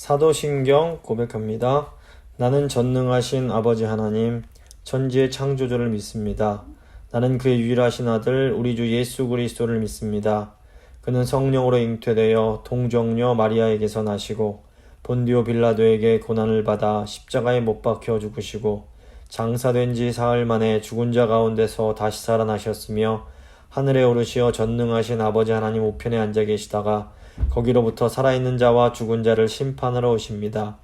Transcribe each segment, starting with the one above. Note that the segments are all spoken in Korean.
사도신경 고백합니다. 나는 전능하신 아버지 하나님, 천지의 창조주를 믿습니다. 나는 그의 유일하신 아들 우리 주 예수 그리스도를 믿습니다. 그는 성령으로 잉태되어 동정녀 마리아에게서 나시고 본디오 빌라도에게 고난을 받아 십자가에 못 박혀 죽으시고 장사된 지 사흘 만에 죽은 자 가운데서 다시 살아나셨으며 하늘에 오르시어 전능하신 아버지 하나님 우편에 앉아 계시다가 거기로부터 살아있는 자와 죽은 자를 심판하러 오십니다.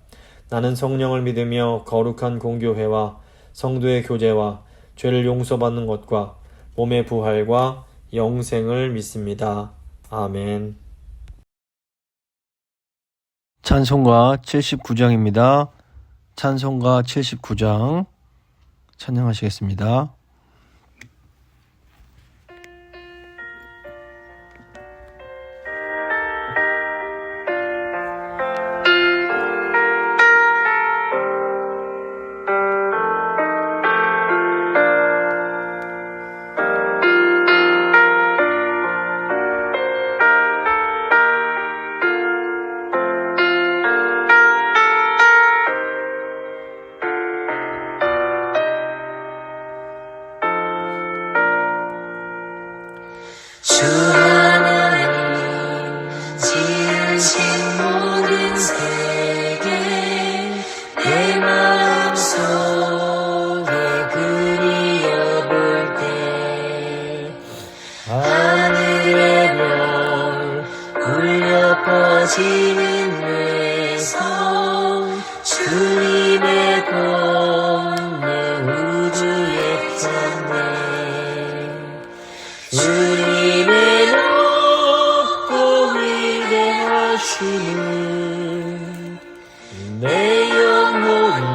나는 성령을 믿으며 거룩한 공교회와 성도의 교제와 죄를 용서받는 것과 몸의 부활과 영생을 믿습니다. 아멘. 찬송가 79장입니다. 찬송가 79장 찬양하시겠습니다. 주 하나님 지으신 모든 세계 내 마음속에 그리어볼 때 하늘의 별 울려 퍼지는 외성 주님의 공내 우주에 떴네. 주님의 높고 위대하심을 내 영혼이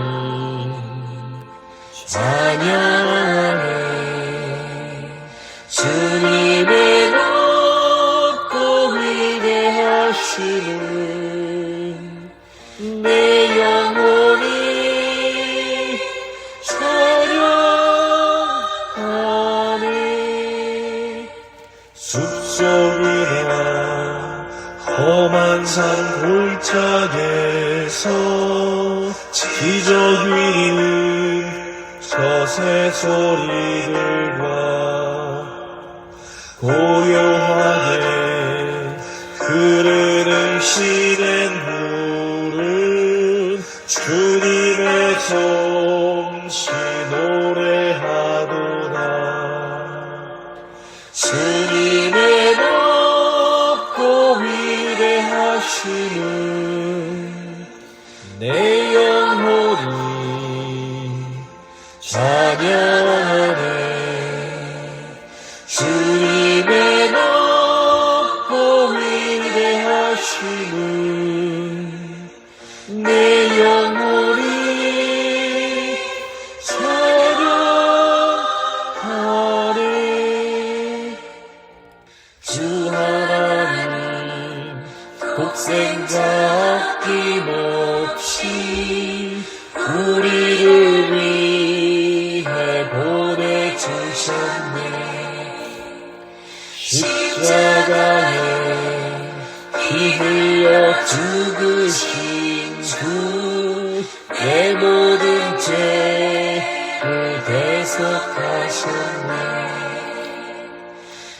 찬양하네. 주님의 높고 위대하심을 내 영혼이 찬양하네. 숲속이나 험한 산 골짜기에서 기적 위는 저새 소리들과 고요하게 흐르는 시냇 물은 주님의 솜씨 노래하도다. 주님의 높고 위대하심을 내 영혼이 찬양하네. 주님의 높고 위대하심을 내 영혼이 찬양하네. 주 하나님 독생자 아낌없이 우리를 위해 보내주셨네. 십자가에 피 흘려 죽으신 주 내 모든 죄를 대속하셨네.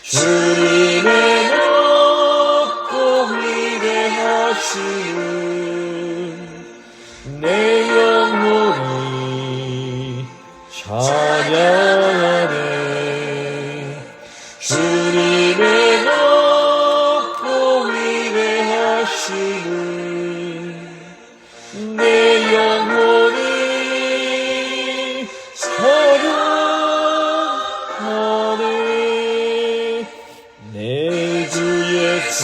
주님의 높고 위대하심을 내 영혼이 찬양하네. 주님의 높고 위대하심을 내 영혼이 찬양하네. 내 주 예수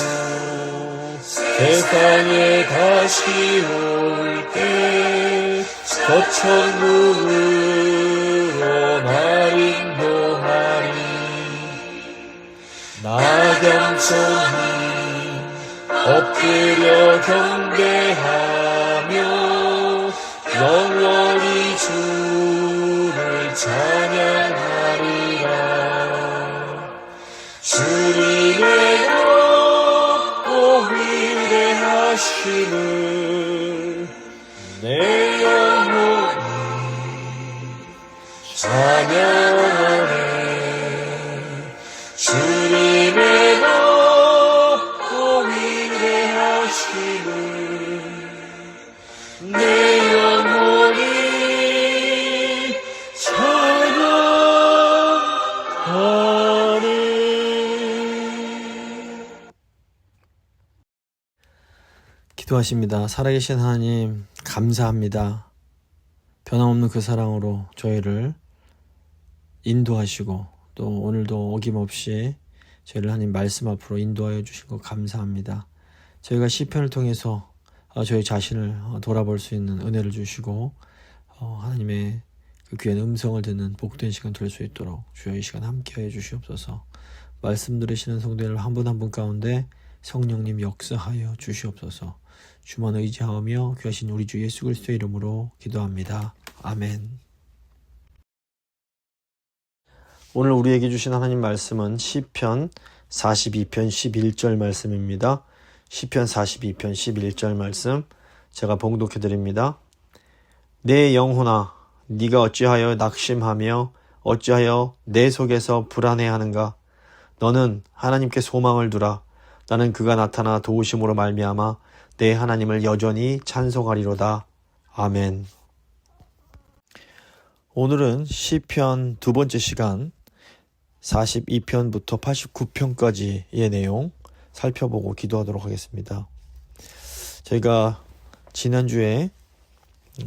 세상에 다시 올 때 저 천국으로 날 인도하리. 나 겸손히 엎드려 경배하며 영원히 주를 찬양하리라. 주님의 높고 위대하심을 내 영혼이 찬양하네. 주님의 높고 위대하심을 내 영혼이 찬양하네. 기도하십니다. 살아계신 하나님, 감사합니다. 변함없는 그 사랑으로 저희를 인도하시고 또 오늘도 어김없이 저희를 하나님 말씀 앞으로 인도하여 주신 것 감사합니다. 저희가 시편을 통해서 저희 자신을 돌아볼 수 있는 은혜를 주시고 하나님의 그 귀한 음성을 듣는 복된 시간 될 수 있도록 주여 이 시간 함께하여 주시옵소서. 말씀 들으시는 성도들 한 분 한 분 가운데 성령님 역사하여 주시옵소서. 주만 의지하며 귀하신 우리 주 예수 그리스도의 이름으로 기도합니다. 아멘. 오늘 우리에게 주신 하나님 말씀은 시편 42편 11절 말씀입니다. 시편 42편 11절 말씀 제가 봉독해 드립니다. 내 영혼아 네가 어찌하여 낙심하며 어찌하여 내 속에서 불안해하는가. 너는 하나님께 소망을 두라. 나는 그가 나타나 도우심으로 말미암아 내 하나님을 여전히 찬송하리로다. 아멘. 오늘은 시편 두 번째 시간 42편부터 89편까지의 내용 살펴보고 기도하도록 하겠습니다. 저희가 지난주에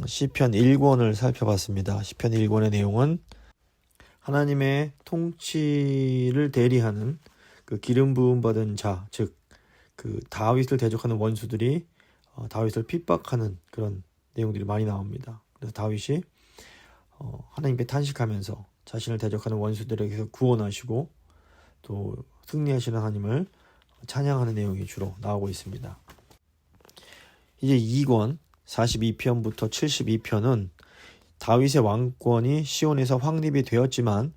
시편 1권을 살펴봤습니다. 시편 1권의 내용은 하나님의 통치를 대리하는 그 기름 부음 받은 자, 즉 그 다윗을 대적하는 원수들이 다윗을 핍박하는 그런 내용들이 많이 나옵니다. 그래서 다윗이 하나님께 탄식하면서 자신을 대적하는 원수들에게서 구원하시고 또 승리하시는 하나님을 찬양하는 내용이 주로 나오고 있습니다. 이제 2권 42편부터 72편은 다윗의 왕권이 시온에서 확립이 되었지만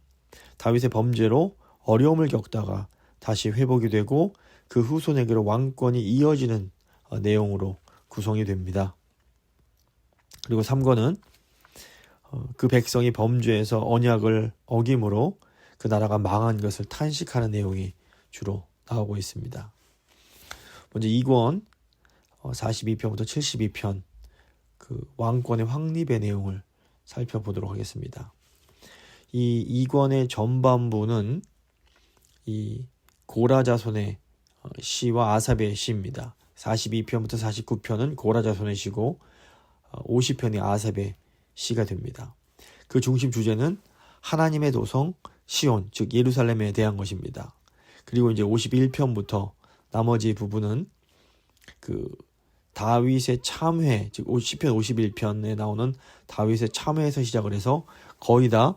다윗의 범죄로 어려움을 겪다가 다시 회복이 되고 그 후손에게로 왕권이 이어지는 내용으로 구성이 됩니다. 그리고 3권은 그 백성이 범죄에서 언약을 어김으로 그 나라가 망한 것을 탄식하는 내용이 주로 나오고 있습니다. 먼저 2권 42편부터 72편 그 왕권의 확립의 내용을 살펴보도록 하겠습니다. 이 2권의 전반부는 이 고라 자손의 시와 아삽의 시입니다. 42편부터 49편은 고라 자손의 시고 50편이 아삽의 시가 됩니다. 그 중심 주제는 하나님의 도성 시온, 즉 예루살렘에 대한 것입니다. 그리고 이제 51편부터 나머지 부분은 그 다윗의 참회, 즉 시편 51편에 나오는 다윗의 참회에서 시작을 해서 거의 다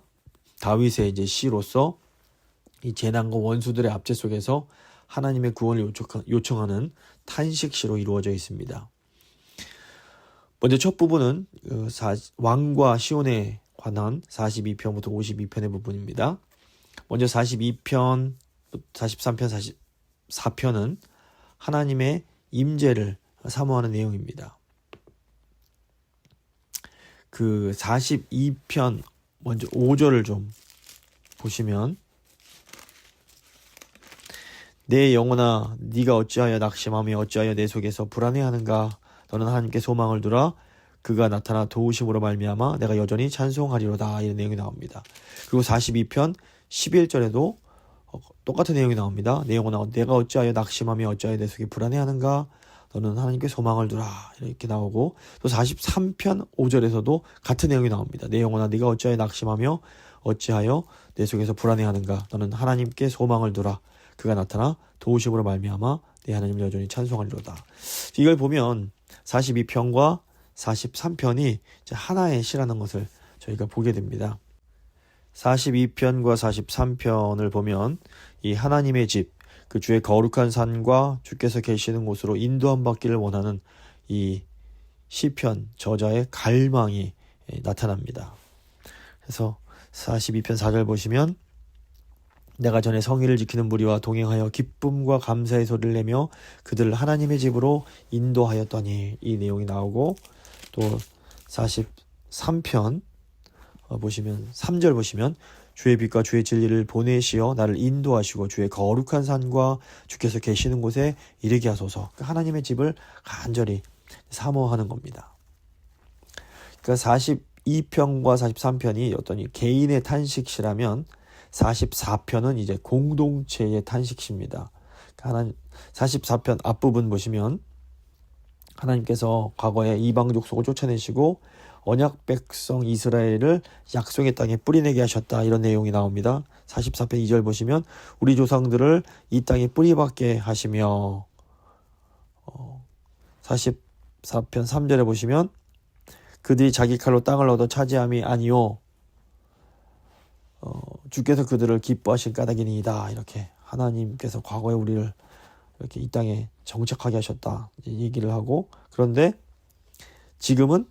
다윗의 이제 시로서 이 재난과 원수들의 압제 속에서 하나님의 구원을 요청하는 탄식시로 이루어져 있습니다. 먼저 첫 부분은 왕과 시온에 관한 42편부터 52편의 부분입니다. 먼저 42편, 43편, 44편은 하나님의 임재를 사모하는 내용입니다. 그 42편 먼저 5절을 좀 보시면 내 영혼아 네가 어찌하여 낙심하며 어찌하여 내 속에서 불안해하는가. 너는 하나님께 소망을 두라. 그가 나타나 도우심으로 말미암아 내가 여전히 찬송하리로다. 이런 내용이 나옵니다. 그리고 42편 11절에도 똑같은 내용이 나옵니다. 내 영혼아 내가 어찌하여 낙심하며 어찌하여 내 속에 불안해하는가. 너는 하나님께 소망을 두라. 이렇게 나오고 또 43편 5절에서도 같은 내용이 나옵니다. 내 영혼아 네가 어찌하여 낙심하며 어찌하여 내 속에서 불안해하는가. 너는 하나님께 소망을 두라. 그가 나타나 도우심으로 말미암아 내 하나님을 여전히 찬송하리로다. 이걸 보면 42편과 43편이 하나의 시라는 것을 저희가 보게 됩니다. 42편과 43편을 보면 이 하나님의 집, 그 주의 거룩한 산과 주께서 계시는 곳으로 인도함 받기를 원하는 이 시편 저자의 갈망이 나타납니다. 그래서 42편 4절 보시면 내가 전에 성의를 지키는 무리와 동행하여 기쁨과 감사의 소리를 내며 그들을 하나님의 집으로 인도하였더니 이 내용이 나오고 또 43편 보시면 3절 보시면 주의 빛과 주의 진리를 보내시어 나를 인도하시고 주의 거룩한 산과 주께서 계시는 곳에 이르게 하소서. 그러니까 하나님의 집을 간절히 사모하는 겁니다. 그러니까 42편과 43편이 어떤 개인의 탄식시라면 44편은 이제 공동체의 탄식시입니다. 44편 앞부분 보시면 하나님께서 과거에 이방 족속을 쫓아내시고 언약 백성 이스라엘을 약속의 땅에 뿌리내게 하셨다, 이런 내용이 나옵니다. 44편 2절 보시면 우리 조상들을 이 땅에 뿌리박게 하시며, 44편 3절에 보시면 그들이 자기 칼로 땅을 얻어 차지함이 아니요 주께서 그들을 기뻐하실 까닭이니이다. 이렇게 하나님께서 과거에 우리를 이렇게 이 땅에 정착하게 하셨다 얘기를 하고, 그런데 지금은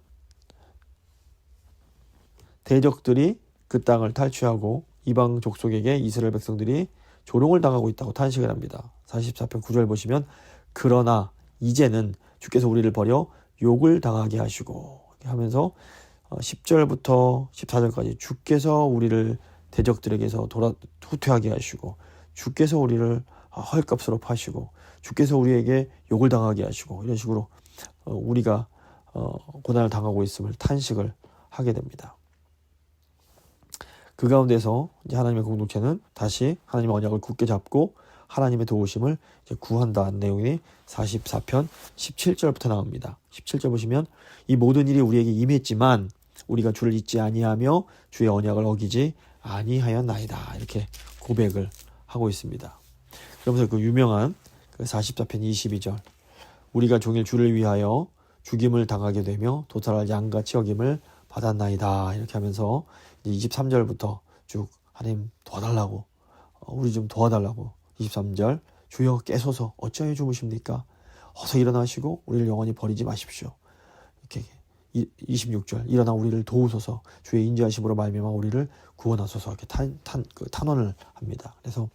대적들이 그 땅을 탈취하고 이방 족속에게 이스라엘 백성들이 조롱을 당하고 있다고 탄식을 합니다. 44편 9절 보시면 그러나 이제는 주께서 우리를 버려 욕을 당하게 하시고, 이렇게 하면서 10절부터 14절까지 주께서 우리를 대적들에게서 후퇴하게 하시고, 주께서 우리를 헐값으로 파시고, 주께서 우리에게 욕을 당하게 하시고, 이런 식으로 우리가 고난을 당하고 있음을 탄식을 하게 됩니다. 그 가운데서 이제 하나님의 공동체는 다시 하나님의 언약을 굳게 잡고 하나님의 도우심을 이제 구한다는 내용이 44편 17절부터 나옵니다. 17절 보시면 이 모든 일이 우리에게 임했지만 우리가 주를 잊지 아니하며 주의 언약을 어기지 아니하였나이다, 이렇게 고백을 하고 있습니다. 그러면서 그 유명한 그 44편 22절 우리가 종일 주를 위하여 죽임을 당하게 되며 도살할 양같이 여김을 받았나이다, 이렇게 하면서 이제 23절부터 쭉 하나님 도와달라고, 우리 좀 도와달라고, 23절 주여 깨소서 어찌하여 주무십니까? 어서 일어나시고 우리를 영원히 버리지 마십시오. 이렇게 26절 일어나 우리를 도우소서 주의 인자하심으로 말미암아 우리를 구원하소서, 이렇게 탄원을 합니다. 그래서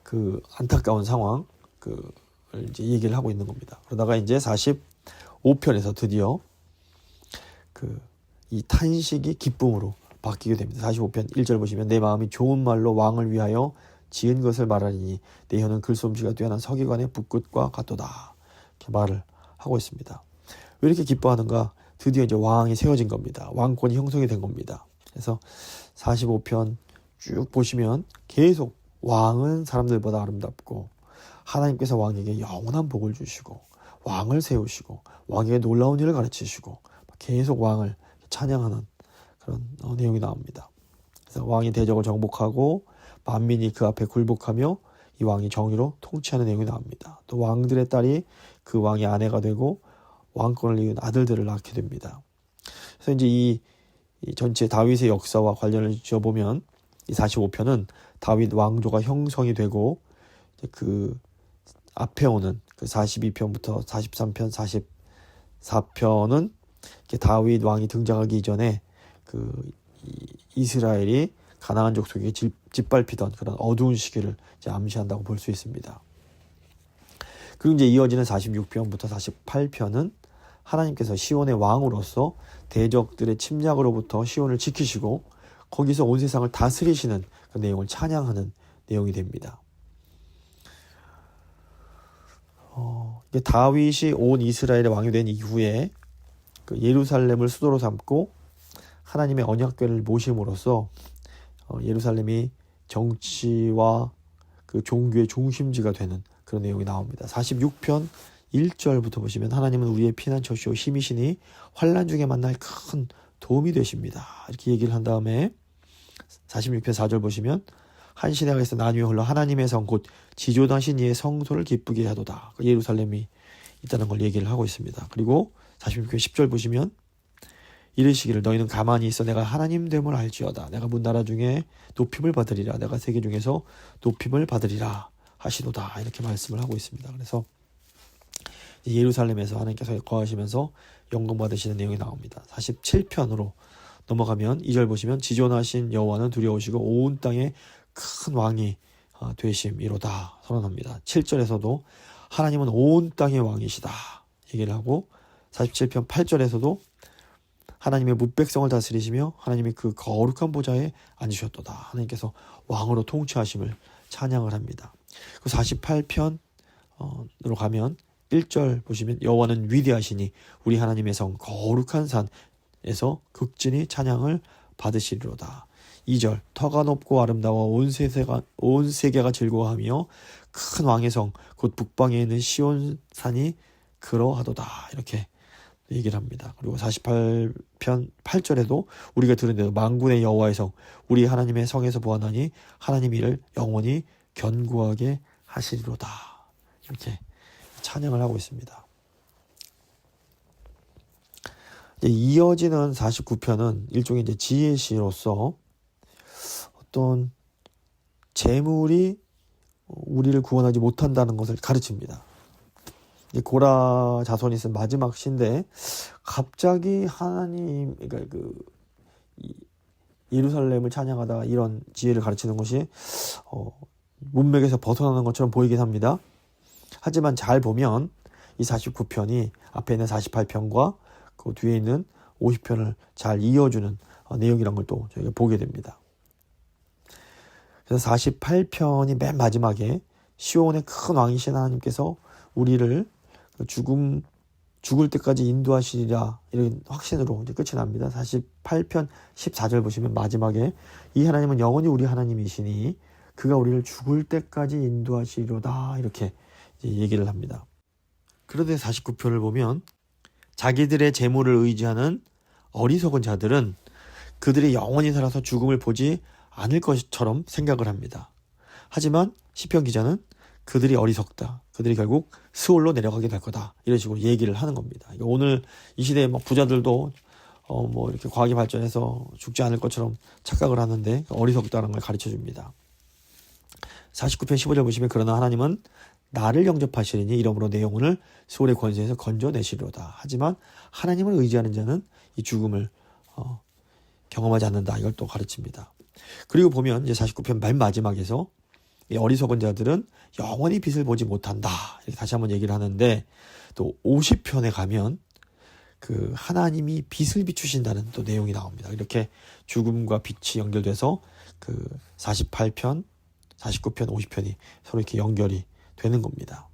그 안타까운 상황 이제 얘기를 하고 있는 겁니다. 그러다가 이제 45편에서 드디어 이 탄식이 기쁨으로 바뀌게 됩니다. 45편 1절 보시면 내 마음이 좋은 말로 왕을 위하여 지은 것을 말하리니 내 혀는 글솜씨가 뛰어난 서기관의 붓끝과 같도다, 이렇게 말을 하고 있습니다. 왜 이렇게 기뻐하는가? 드디어 이제 왕이 세워진 겁니다. 왕권이 형성이 된 겁니다. 그래서 45편 쭉 보시면 계속 왕은 사람들보다 아름답고 하나님께서 왕에게 영원한 복을 주시고 왕을 세우시고 왕에게 놀라운 일을 가르치시고 계속 왕을 찬양하는 그런 내용이 나옵니다. 그래서 왕이 대적을 정복하고 만민이 그 앞에 굴복하며 이 왕이 정의로 통치하는 내용이 나옵니다. 또 왕들의 딸이 그 왕의 아내가 되고 왕권을 이룬 아들들을 낳게 됩니다. 그래서 이제 이 전체 다윗의 역사와 관련을 지어보면 이 45편은 다윗 왕조가 형성이 되고 그 앞에 오는 그 42편부터 43편, 44편은 다윗 왕이 등장하기 이전에 이스라엘이 가나안 족속에게 짓밟히던 그런 어두운 시기를 이제 암시한다고 볼 수 있습니다. 그리고 이제 이어지는 46편부터 48편은 하나님께서 시온의 왕으로서 대적들의 침략으로부터 시온을 지키시고 거기서 온 세상을 다스리시는 그 내용을 찬양하는 내용이 됩니다. 다윗이 온 이스라엘의 왕이 된 이후에 그 예루살렘을 수도로 삼고 하나님의 언약궤를 모심으로써 예루살렘이 정치와 그 종교의 중심지가 되는 그런 내용이 나옵니다. 46편 1절부터 보시면 하나님은 우리의 피난처시오 힘이시니 환난 중에 만날 큰 도움이 되십니다, 이렇게 얘기를 한 다음에 46편 4절 보시면 한 시내가에서 나뉘어 흘러 하나님의 성 곧 지존하신 이의 성소를 기쁘게 하도다, 예루살렘이 있다는 걸 얘기를 하고 있습니다. 그리고 46편 10절 보시면 이르시기를 너희는 가만히 있어 내가 하나님 됨을 알지어다, 내가 문 나라 중에 높임을 받으리라, 내가 세계 중에서 높임을 받으리라 하시도다, 이렇게 말씀을 하고 있습니다. 그래서 예루살렘에서 하나님께서 거하시면서 영광 받으시는 내용이 나옵니다. 47편으로 넘어가면 2절 보시면 지존하신 여호와는 두려우시고 온 땅에 큰 왕이 되심이로다 선언합니다. 7절에서도 하나님은 온 땅의 왕이시다 얘기를 하고 47편 8절에서도 하나님의 뭇백성을 다스리시며 하나님이 그 거룩한 보좌에 앉으셨도다. 하나님께서 왕으로 통치하심을 찬양을 합니다. 그 48편으로 가면 1절 보시면 여호와는 위대하시니 우리 하나님의 성 거룩한 산에서 극진히 찬양을 받으시리로다. 2절 터가 높고 아름다워 온 세계가 즐거워하며 큰 왕의 성 곧 북방에 있는 시온 산이 그러하도다. 이렇게 얘기를 합니다. 그리고 48편 8절에도 우리가 들은 만군의 여호와의 성 우리 하나님의 성에서 보았나니 하나님 이를 영원히 견고하게 하시리로다. 이렇게 찬양을 하고 있습니다. 이제 이어지는 49편은 일종의 이제 지혜시로서 어떤 재물이 우리를 구원하지 못한다는 것을 가르칩니다. 고라 자손이 쓴 마지막 시인데 갑자기 하나님 그러니까 예루살렘을 찬양하다가 이런 지혜를 가르치는 것이 문맥에서 벗어나는 것처럼 보이긴 합니다. 하지만 잘 보면 이 49편이 앞에 있는 48편과 그 뒤에 있는 50편을 잘 이어주는 내용이란 걸 또 저희가 보게 됩니다. 그래서 48편이 맨 마지막에 시온의 큰 왕이신 하나님께서 우리를 죽을 때까지 인도하시리라 이런 확신으로 이제 끝이 납니다. 48편 14절 보시면 마지막에 이 하나님은 영원히 우리 하나님이시니 그가 우리를 죽을 때까지 인도하시리로다 이렇게 이제 얘기를 합니다. 그런데 49편을 보면 자기들의 재물을 의지하는 어리석은 자들은 그들이 영원히 살아서 죽음을 보지 않을 것처럼 생각을 합니다. 하지만 시편 기자는 그들이 어리석다. 그들이 결국 스올로 내려가게 될 거다. 이런 식으로 얘기를 하는 겁니다. 오늘 이 시대에 부자들도 이렇게 과학이 발전해서 죽지 않을 것처럼 착각을 하는데 어리석다는 걸 가르쳐 줍니다. 49편 15절 보시면 그러나 하나님은 나를 영접하시리니 이러므로 내 영혼을 스올의 권세에서 건져내시리로다. 하지만 하나님을 의지하는 자는 이 죽음을 경험하지 않는다. 이걸 또 가르칩니다. 그리고 보면 이제 49편 맨 마지막에서 이 어리석은 자들은 영원히 빛을 보지 못한다. 이렇게 다시 한번 얘기를 하는데 또 50편에 가면 그 하나님이 빛을 비추신다는 또 내용이 나옵니다. 이렇게 죽음과 빛이 연결돼서 그 48편, 49편, 50편이 서로 이렇게 연결이 되는 겁니다.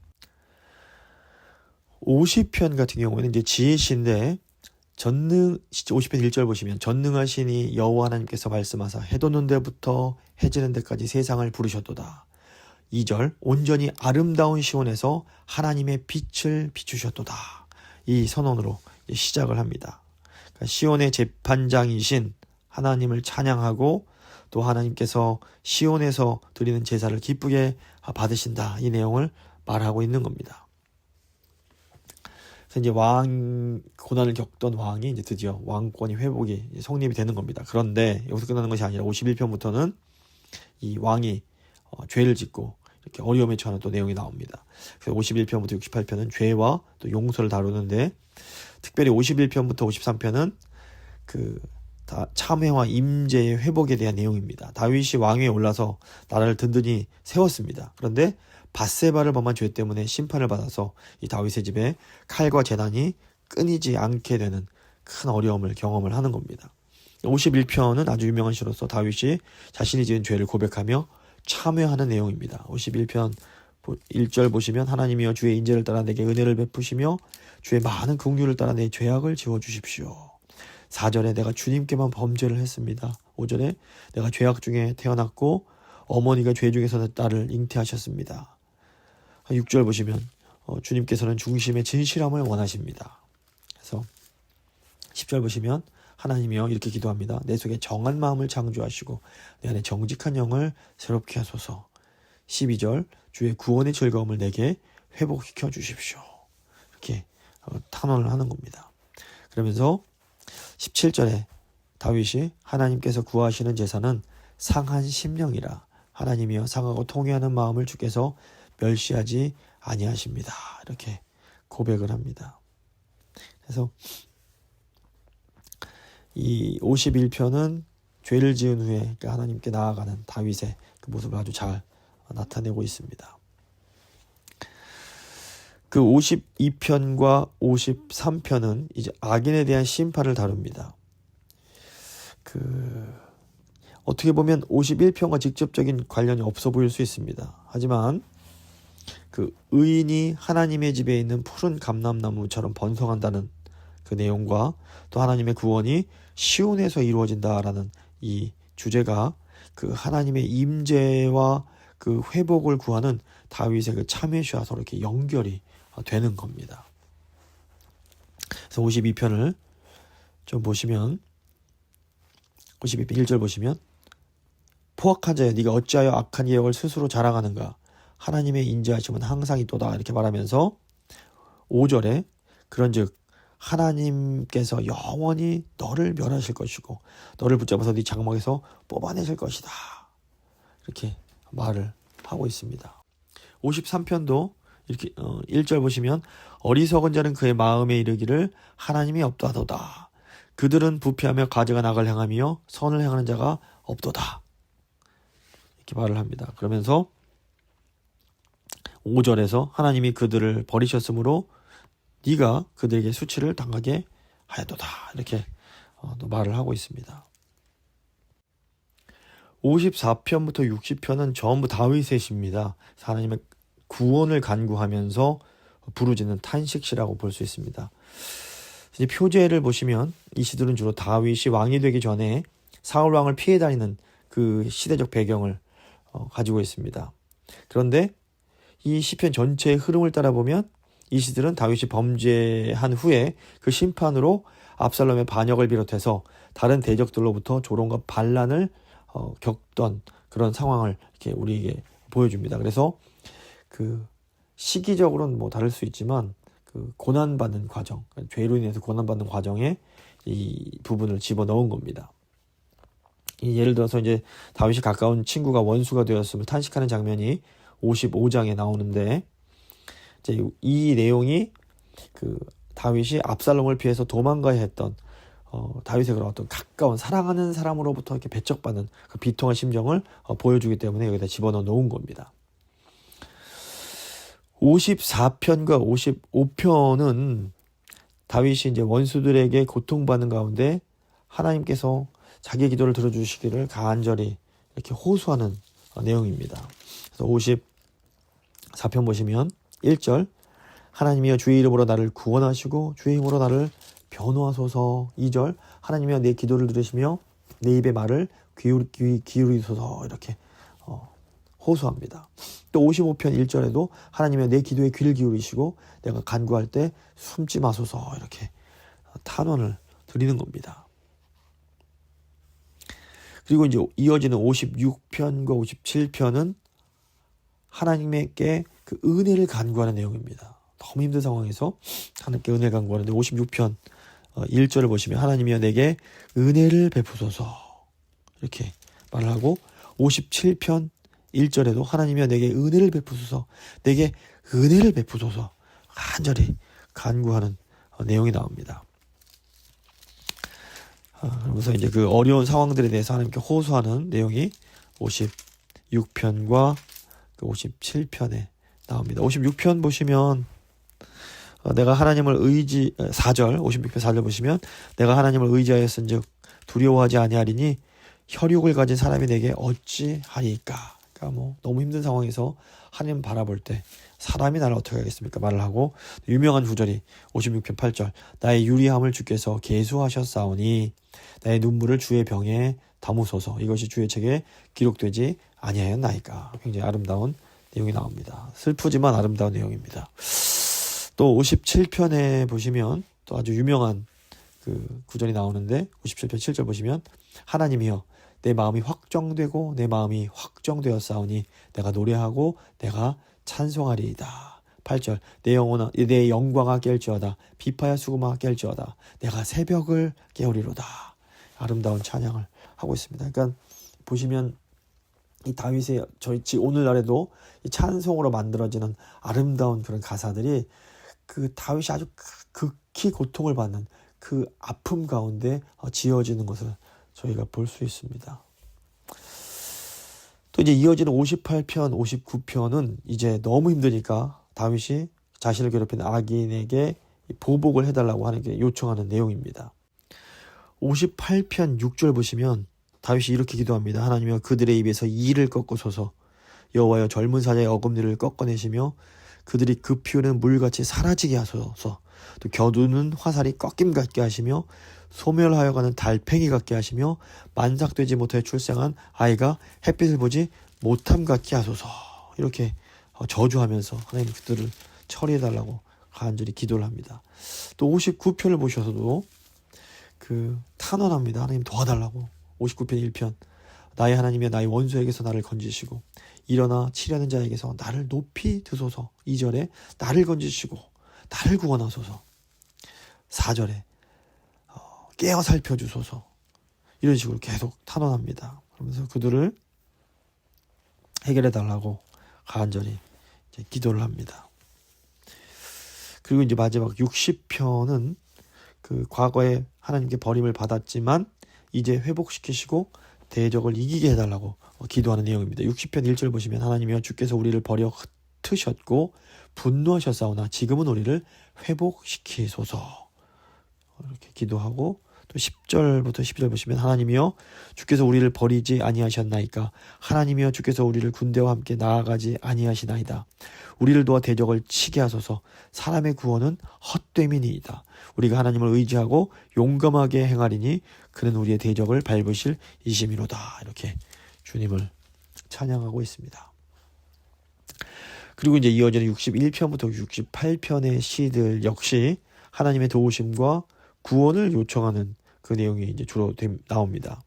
50편 같은 경우에는 이제 지혜시인데 50편 1절 보시면 전능하시니 여호와 하나님께서 말씀하사 해 돋는 데부터 해지는 데까지 세상을 부르셨도다. 2절 온전히 아름다운 시온에서 하나님의 빛을 비추셨도다. 이 선언으로 시작을 합니다. 그러니까 시온의 재판장이신 하나님을 찬양하고 또 하나님께서 시온에서 드리는 제사를 기쁘게 받으신다. 이 내용을 말하고 있는 겁니다. 그래서 이제 고난을 겪던 왕이 이제 드디어 왕권이 회복이 성립이 되는 겁니다. 그런데 여기서 끝나는 것이 아니라 51편부터는 이 왕이 죄를 짓고 이렇게 어려움에 처하는 또 내용이 나옵니다. 그래서 51편부터 68편은 죄와 또 용서를 다루는데 특별히 51편부터 53편은 그 참회와 임재의 회복에 대한 내용입니다. 다윗이 왕위에 올라서 나라를 든든히 세웠습니다. 그런데 밧세바를 범한 죄 때문에 심판을 받아서 이 다윗의 집에 칼과 재난이 끊이지 않게 되는 큰 어려움을 경험을 하는 겁니다. 51편은 아주 유명한 시로서 다윗이 자신이 지은 죄를 고백하며 참회하는 내용입니다. 51편 1절 보시면 하나님이여 주의 인재를 따라 내게 은혜를 베푸시며 주의 많은 긍휼을 따라 내 죄악을 지워주십시오. 4절에 내가 주님께만 범죄를 했습니다. 5절에 내가 죄악 중에 태어났고 어머니가 죄 중에서 내 딸을 잉태하셨습니다. 6절 보시면 주님께서는 중심의 진실함을 원하십니다. 그래서 10절 보시면 하나님이여 이렇게 기도합니다. 내 속에 정한 마음을 창조하시고 내 안에 정직한 영을 새롭게 하소서. 12절 주의 구원의 즐거움을 내게 회복시켜 주십시오. 이렇게 탄원을 하는 겁니다. 그러면서 17절에 다윗이 하나님께서 구하시는 제사는 상한 심령이라 하나님이여 상하고 통회하는 마음을 주께서 멸시하지 아니하십니다. 이렇게 고백을 합니다. 그래서 이 51편은 죄를 지은 후에 하나님께 나아가는 다윗의 그 모습을 아주 잘 나타내고 있습니다. 그 52편과 53편은 이제 악인에 대한 심판을 다룹니다. 어떻게 보면 51편과 직접적인 관련이 없어 보일 수 있습니다. 하지만 의인이 하나님의 집에 있는 푸른 감람나무처럼 번성한다는 그 내용과 또 하나님의 구원이 시온에서 이루어진다라는 이 주제가 하나님의 임재와 회복을 구하는 다윗의 참회시와 서로 이렇게 연결이 되는 겁니다. 그래서 52편을 좀 보시면 52편 1절 보시면 포악한 자여 네가 어찌하여 악한 예역을 스스로 자랑하는가 하나님의 인자하심은 항상 있도다 이렇게 말하면서 5절에 그런즉 하나님께서 영원히 너를 멸하실 것이고 너를 붙잡아서 네 장막에서 뽑아내실 것이다 이렇게 말을 하고 있습니다. 53편도 이렇게 1절 보시면 어리석은 자는 그의 마음에 이르기를 하나님이 없다도다 그들은 부패하며 가증한 악을 행하며 선을 행하는 자가 없도다 이렇게 말을 합니다. 그러면서 5절에서 하나님이 그들을 버리셨으므로 네가 그들에게 수치를 당하게 하였도다 이렇게 또 말을 하고 있습니다. 54편부터 60편은 전부 다윗의 시입니다. 하나님의 구원을 간구하면서 부르짖는 탄식시라고 볼 수 있습니다. 이제 표제를 보시면 이 시들은 주로 다윗이 왕이 되기 전에 사울 왕을 피해 다니는 그 시대적 배경을 가지고 있습니다. 그런데 이 시편 전체의 흐름을 따라 보면 이 시들은 다윗이 범죄한 후에 그 심판으로 압살롬의 반역을 비롯해서 다른 대적들로부터 조롱과 반란을 겪던 그런 상황을 이렇게 우리에게 보여줍니다. 그래서 시기적으로는 뭐 다를 수 있지만 고난받는 과정, 죄로 인해서 고난받는 과정에 이 부분을 집어넣은 겁니다. 예를 들어서 이제 다윗이 가까운 친구가 원수가 되었음을 탄식하는 장면이 55장에 나오는데 이제 이 내용이 다윗이 압살롬을 피해서 도망가야 했던 다윗의 그런 어떤 가까운 사랑하는 사람으로부터 이렇게 배척받는 그 비통한 심정을 보여주기 때문에 여기다 집어넣어 놓은 겁니다. 54편과 55편은 다윗이 이제 원수들에게 고통받는 가운데 하나님께서 자기의 기도를 들어주시기를 간절히 이렇게 호소하는 내용입니다. 그래서 54편 보시면 1절 하나님이여 주의 이름으로 나를 구원하시고 주의 힘으로 나를 변호하소서. 2절 하나님이여 내 기도를 들으시며 내 입의 말을 기울이소서 이렇게 호소합니다. 또 55편 1절에도 하나님이여 내 기도에 귀를 기울이시고 내가 간구할 때 숨지 마소서 이렇게 탄원을 드리는 겁니다. 그리고 이제 이어지는 56편과 57편은 하나님께 그 은혜를 간구하는 내용입니다. 너무 힘든 상황에서 하나님께 은혜를 간구하는데 56편 1절을 보시면 하나님이여 내게 은혜를 베푸소서 이렇게 말을 하고 57편 1절에도 하나님이여 내게 은혜를 베푸소서 내게 은혜를 베푸소서 간절히 간구하는 내용이 나옵니다. 그러면서 이제 그 어려운 상황들에 대해서 하나님께 호소하는 내용이 56편과 57편에 나옵니다. 56편 보시면 내가 하나님을 4절 56편 4절 보시면 내가 하나님을 의지하였은즉 두려워하지 아니하리니 혈육을 가진 사람이 내게 어찌하리까. 그러니까 뭐 너무 힘든 상황에서 하나님 바라볼 때 사람이 나를 어떻게 하겠습니까 말을 하고 유명한 구절이 56편 8절 나의 유리함을 주께서 계수하셨사오니 나의 눈물을 주의 병에 담으소서 이것이 주의 책에 기록되지 아니하였나이까. 굉장히 아름다운 내용이 나옵니다. 슬프지만 아름다운 내용입니다. 또 57편에 보시면 또 아주 유명한 그 구절이 나오는데 57편 7절 보시면 하나님이여 내 마음이 확정되고 내 마음이 확정되었사오니 내가 노래하고 내가 찬송하리이다. 8절 내 영광아 깰지어다 비파야 수금아 깰지어다 내가 새벽을 깨우리로다. 아름다운 찬양을 하고 있습니다. 그러니까 보시면 이 다윗의 오늘날에도 이 찬송으로 만들어지는 아름다운 그런 가사들이 그 다윗이 아주 극히 고통을 받는 그 아픔 가운데 지어지는 것을 저희가 볼 수 있습니다. 또 이제 이어지는 58편, 59편은 이제 너무 힘드니까 다윗이 자신을 괴롭힌 악인에게 보복을 해달라고 하는 게 요청하는 내용입니다. 58편 6절 보시면 다윗이 이렇게 기도합니다. 하나님이여 그들의 입에서 이를 꺾으소서. 여호와여 젊은 사자의 어금니를 꺾어내시며 그들이 그 피우는 물같이 사라지게 하소서. 또 겨두는 화살이 꺾임 같게 하시며 소멸하여 가는 달팽이 같게 하시며 만삭되지 못하여 출생한 아이가 햇빛을 보지 못함 같게 하소서. 이렇게 저주하면서 하나님 그들을 처리해달라고 간절히 기도를 합니다. 또 59편을 보셔서도 탄원합니다. 하나님 도와달라고. 59편 1편 나의 하나님이여 나의 원수에게서 나를 건지시고 일어나 치려는 자에게서 나를 높이 드소서. 2절에 나를 건지시고 나를 구원하소서. 4절에 깨어 살펴주소서. 이런 식으로 계속 탄원합니다. 그러면서 그들을 해결해달라고 간절히 이제 기도를 합니다. 그리고 이제 마지막 60편은 과거에 하나님께 버림을 받았지만 이제 회복시키시고 대적을 이기게 해달라고 기도하는 내용입니다. 60편 1절 보시면 하나님이여 주께서 우리를 버려 흩으셨고 분노하셨사오나 지금은 우리를 회복시키소서. 이렇게 기도하고 또 10절부터 12절 보시면 하나님이여 주께서 우리를 버리지 아니하셨나이까 하나님이여 주께서 우리를 군대와 함께 나아가지 아니하시나이다. 우리를 도와 대적을 치게 하소서. 사람의 구원은 헛됨이니이다. 우리가 하나님을 의지하고 용감하게 행하리니 그는 우리의 대적을 밟으실 이심이로다. 이렇게 주님을 찬양하고 있습니다. 그리고 이제 이어지는 61편부터 68편의 시들 역시 하나님의 도우심과 구원을 요청하는 그 내용이 이제 주로 나옵니다.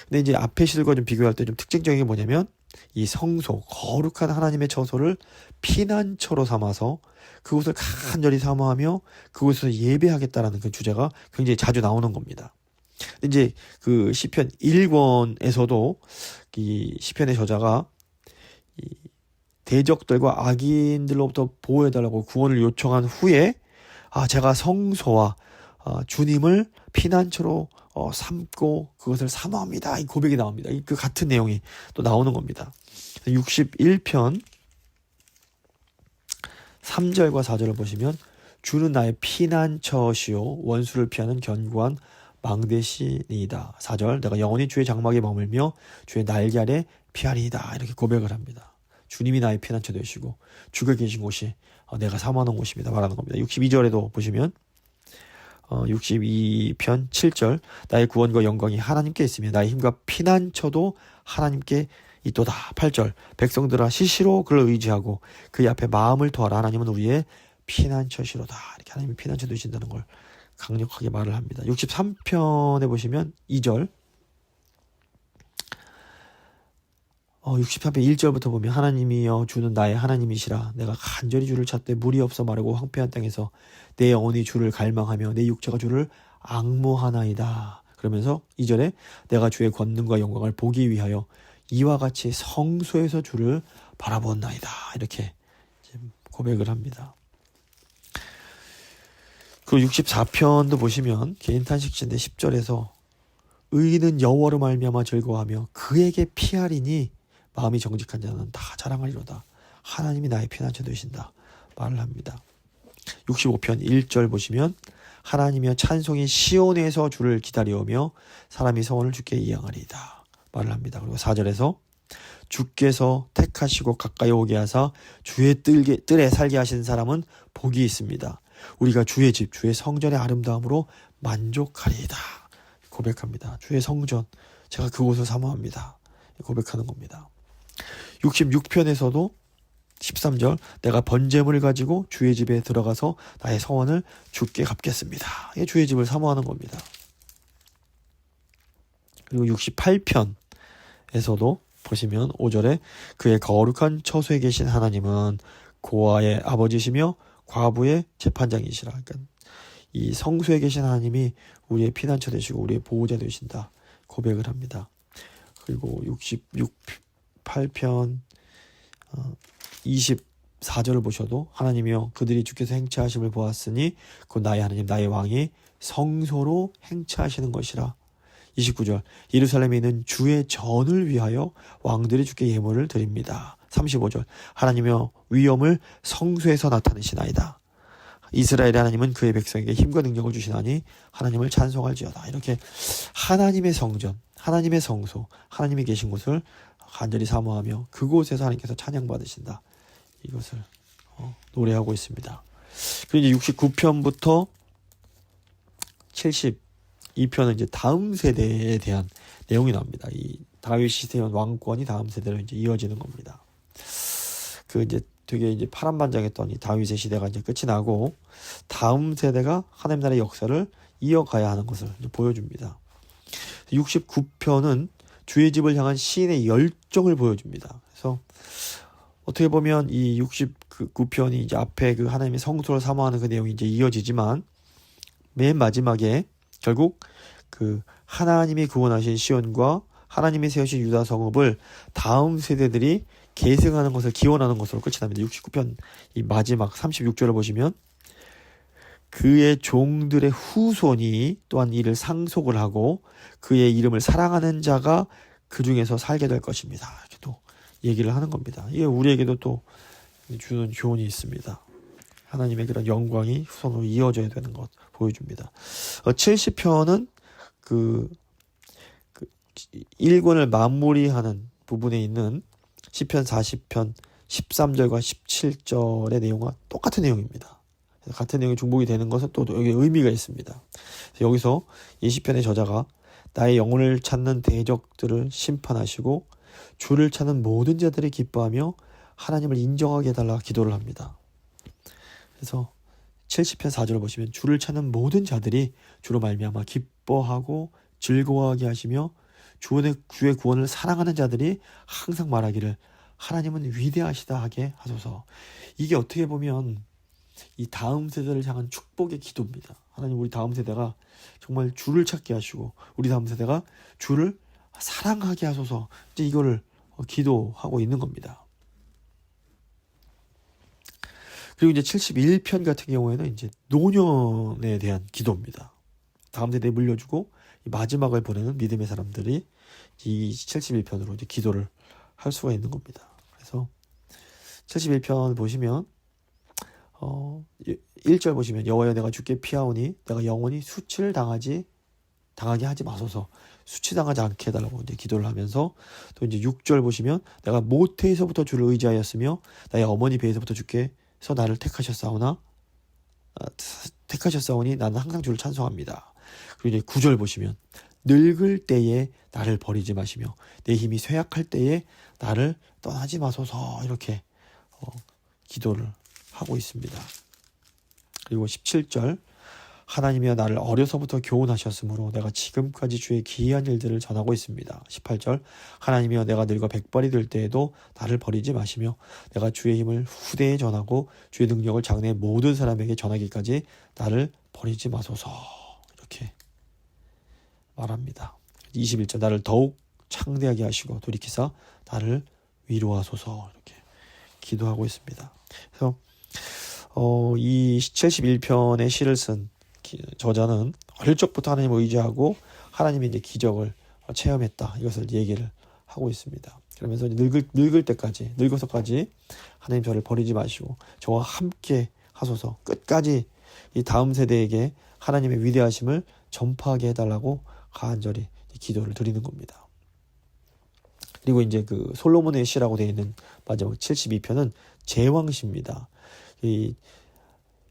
근데 이제 앞의 시들과 좀 비교할 때 좀 특징적인 게 뭐냐면 이 성소, 거룩한 하나님의 처소를 피난처로 삼아서 그곳을 간절히 사모하며 그곳에서 예배하겠다라는 그 주제가 굉장히 자주 나오는 겁니다. 이제 그 시편 1권에서도 이 시편의 저자가 이 대적들과 악인들로부터 보호해달라고 구원을 요청한 후에 제가 성소와 주님을 피난처로 삼고 그것을 사모합니다. 이 고백이 나옵니다. 그 같은 내용이 또 나오는 겁니다. 61편 3절과 4절을 보시면 주는 나의 피난처시요 원수를 피하는 견고한 망대시니이다. 4절 내가 영원히 주의 장막에 머물며 주의 날개 아래 피하리이다. 이렇게 고백을 합니다. 주님이 나의 피난처 되시고 주가 계신 곳이 내가 사모하는 곳입니다. 말하는 겁니다. 62절에도 보시면 62편 7절 나의 구원과 영광이 하나님께 있으며 나의 힘과 피난처도 하나님께 있도다. 8절 백성들아 시시로 그를 의지하고 그의 앞에 마음을 더하라. 하나님은 우리의 피난처시로다. 이렇게 하나님이 피난처 되신다는 걸 강력하게 말을 합니다. 63편에 보시면 2절 63편 1절부터 보면 하나님이여 주는 나의 하나님이시라. 내가 간절히 주를 찾되 물이 없어 마르고 황폐한 땅에서 내 영혼이 주를 갈망하며 내 육체가 주를 앙모하나이다. 그러면서 2절에 내가 주의 권능과 영광을 보기 위하여 이와 같이 성소에서 주를 바라보나이다. 이렇게 고백을 합니다. 그리고 64편도 보시면 개인 탄식시인데 10절에서 의인은 여호와로 말미암아 즐거워하며 그에게 피하리니 마음이 정직한 자는 다 자랑하리로다. 하나님이 나의 피난처 되신다. 말을 합니다. 65편 1절 보시면 하나님이여 찬송이 시온에서 주를 기다려오며 사람이 서원을 주께 이양하리이다. 말을 합니다. 그리고 4절에서 주께서 택하시고 가까이 오게 하사 주의 뜰에 살게 하신 사람은 복이 있습니다. 우리가 주의 집 주의 성전의 아름다움으로 만족하리이다. 고백합니다. 주의 성전 제가 그곳을 사모합니다. 고백하는 겁니다. 66편에서도 13절 내가 번제물을 가지고 주의 집에 들어가서 나의 서원을 주께 갚겠습니다. 이게 주의 집을 사모하는 겁니다. 그리고 68편에서도 보시면 5절에 그의 거룩한 처소에 계신 하나님은 고아의 아버지시며 과부의 재판장이시라. 그러니까 이 성소에 계신 하나님이 우리의 피난처 되시고 우리의 보호자 되신다. 고백을 합니다. 그리고 68편 24절을 보셔도 하나님이여 그들이 주께서 행차하심을 보았으니 곧 나의 하나님 나의 왕이 성소로 행차하시는 것이라. 29절 예루살렘에 있는 주의 전을 위하여 왕들이 주께 예물을 드립니다. 35절 하나님의 위엄을 성소에서 나타내시나이다. 이스라엘의 하나님은 그의 백성에게 힘과 능력을 주시나니 하나님을 찬송할지어다. 이렇게 하나님의 성전, 하나님의 성소, 하나님이 계신 곳을 간절히 사모하며 그곳에서 하나님께서 찬양받으신다. 이것을 노래하고 있습니다. 그리고 이제 69편부터 72편은 이제 다음 세대에 대한 내용이 나옵니다. 이 다윗 시대의 왕권이 다음 세대로 이제 이어지는 겁니다. 그 이제 되게 이제 파란반장했던 이 다윗의 시대가 이제 끝이 나고 다음 세대가 하나님 나라의 역사를 이어가야 하는 것을 이제 보여줍니다. 69편은 주의 집을 향한 시인의 열정을 보여줍니다. 그래서 어떻게 보면 이 69편이 이제 앞에 그 하나님의 성소를 사모하는 그 내용이 이제 이어지지만 맨 마지막에 결국 그 하나님이 구원하신 시온과 하나님이 세우신 유다 성읍을 다음 세대들이 계승하는 것을 기원하는 것으로 끝이 납니다. 69편 이 마지막 36절을 보시면 그의 종들의 후손이 또한 이를 상속을 하고 그의 이름을 사랑하는 자가 그 중에서 살게 될 것입니다. 이렇게 또 얘기를 하는 겁니다. 이게 우리에게도 또 주는 교훈이 있습니다. 하나님의 그런 영광이 후손으로 이어져야 되는 것 보여줍니다. 70편은 그 1권을 마무리하는 부분에 있는 시편 40편 13절과 17절의 내용과 똑같은 내용입니다. 같은 내용이 중복이 되는 것은 또 여기 의미가 있습니다. 여기서 이 시편의 저자가 나의 영혼을 찾는 대적들을 심판하시고 주를 찾는 모든 자들이 기뻐하며 하나님을 인정하게 해달라 기도를 합니다. 그래서 70편 4절을 보시면 주를 찾는 모든 자들이 주로 말미암아 기뻐하고 즐거워하게 하시며 주의 구원을 사랑하는 자들이 항상 말하기를 하나님은 위대하시다 하게 하소서. 이게 어떻게 보면 이 다음 세대를 향한 축복의 기도입니다. 하나님 우리 다음 세대가 정말 주를 찾게 하시고 우리 다음 세대가 주를 사랑하게 하소서. 이제 이거를 기도하고 있는 겁니다. 그리고 이제 71편 같은 경우에는 이제 노년에 대한 기도입니다. 다음 세대에 물려주고 마지막을 보내는 믿음의 사람들이 이 71편으로 이제 기도를 할 수가 있는 겁니다. 그래서 71편 보시면 1절 보시면 여호와여 내가 주께 피하오니 내가 영원히 수치를 당하게 하지 마소서. 수치당하지 않게 해달라고 이제 기도를 하면서 또 이제 6절 보시면 내가 모태에서부터 주를 의지하였으며 나의 어머니 배에서부터 주께서 나를 택하셨사오니 나는 항상 주를 찬송합니다. 그리고 이제 9절 보시면 늙을 때에 나를 버리지 마시며 내 힘이 쇠약할 때에 나를 떠나지 마소서. 이렇게 기도를 하고 있습니다. 그리고 17절 하나님이여 나를 어려서부터 교훈하셨으므로 내가 지금까지 주의 기이한 일들을 전하고 있습니다. 18절 하나님이여 내가 늙어 백발이 될 때에도 나를 버리지 마시며 내가 주의 힘을 후대에 전하고 주의 능력을 장래의 모든 사람에게 전하기까지 나를 버리지 마소서. 이렇게 말합니다. 21절 나를 더욱 창대하게 하시고 돌이키사 나를 위로하소서. 이렇게 기도하고 있습니다. 그래서 이 71편의 시를 쓴 저자는 어릴 적부터 하나님을 의지하고 하나님의 이제 기적을 체험했다. 이것을 얘기를 하고 있습니다. 그러면서 늙을 때까지 늙어서까지 하나님 저를 버리지 마시고 저와 함께 하소서. 끝까지 이 다음 세대에게 하나님의 위대하심을 전파하게 해달라고 간절히 기도를 드리는 겁니다. 그리고 이제 그 솔로몬의 시라고 되어 있는 마지막 72편은 제왕시입니다.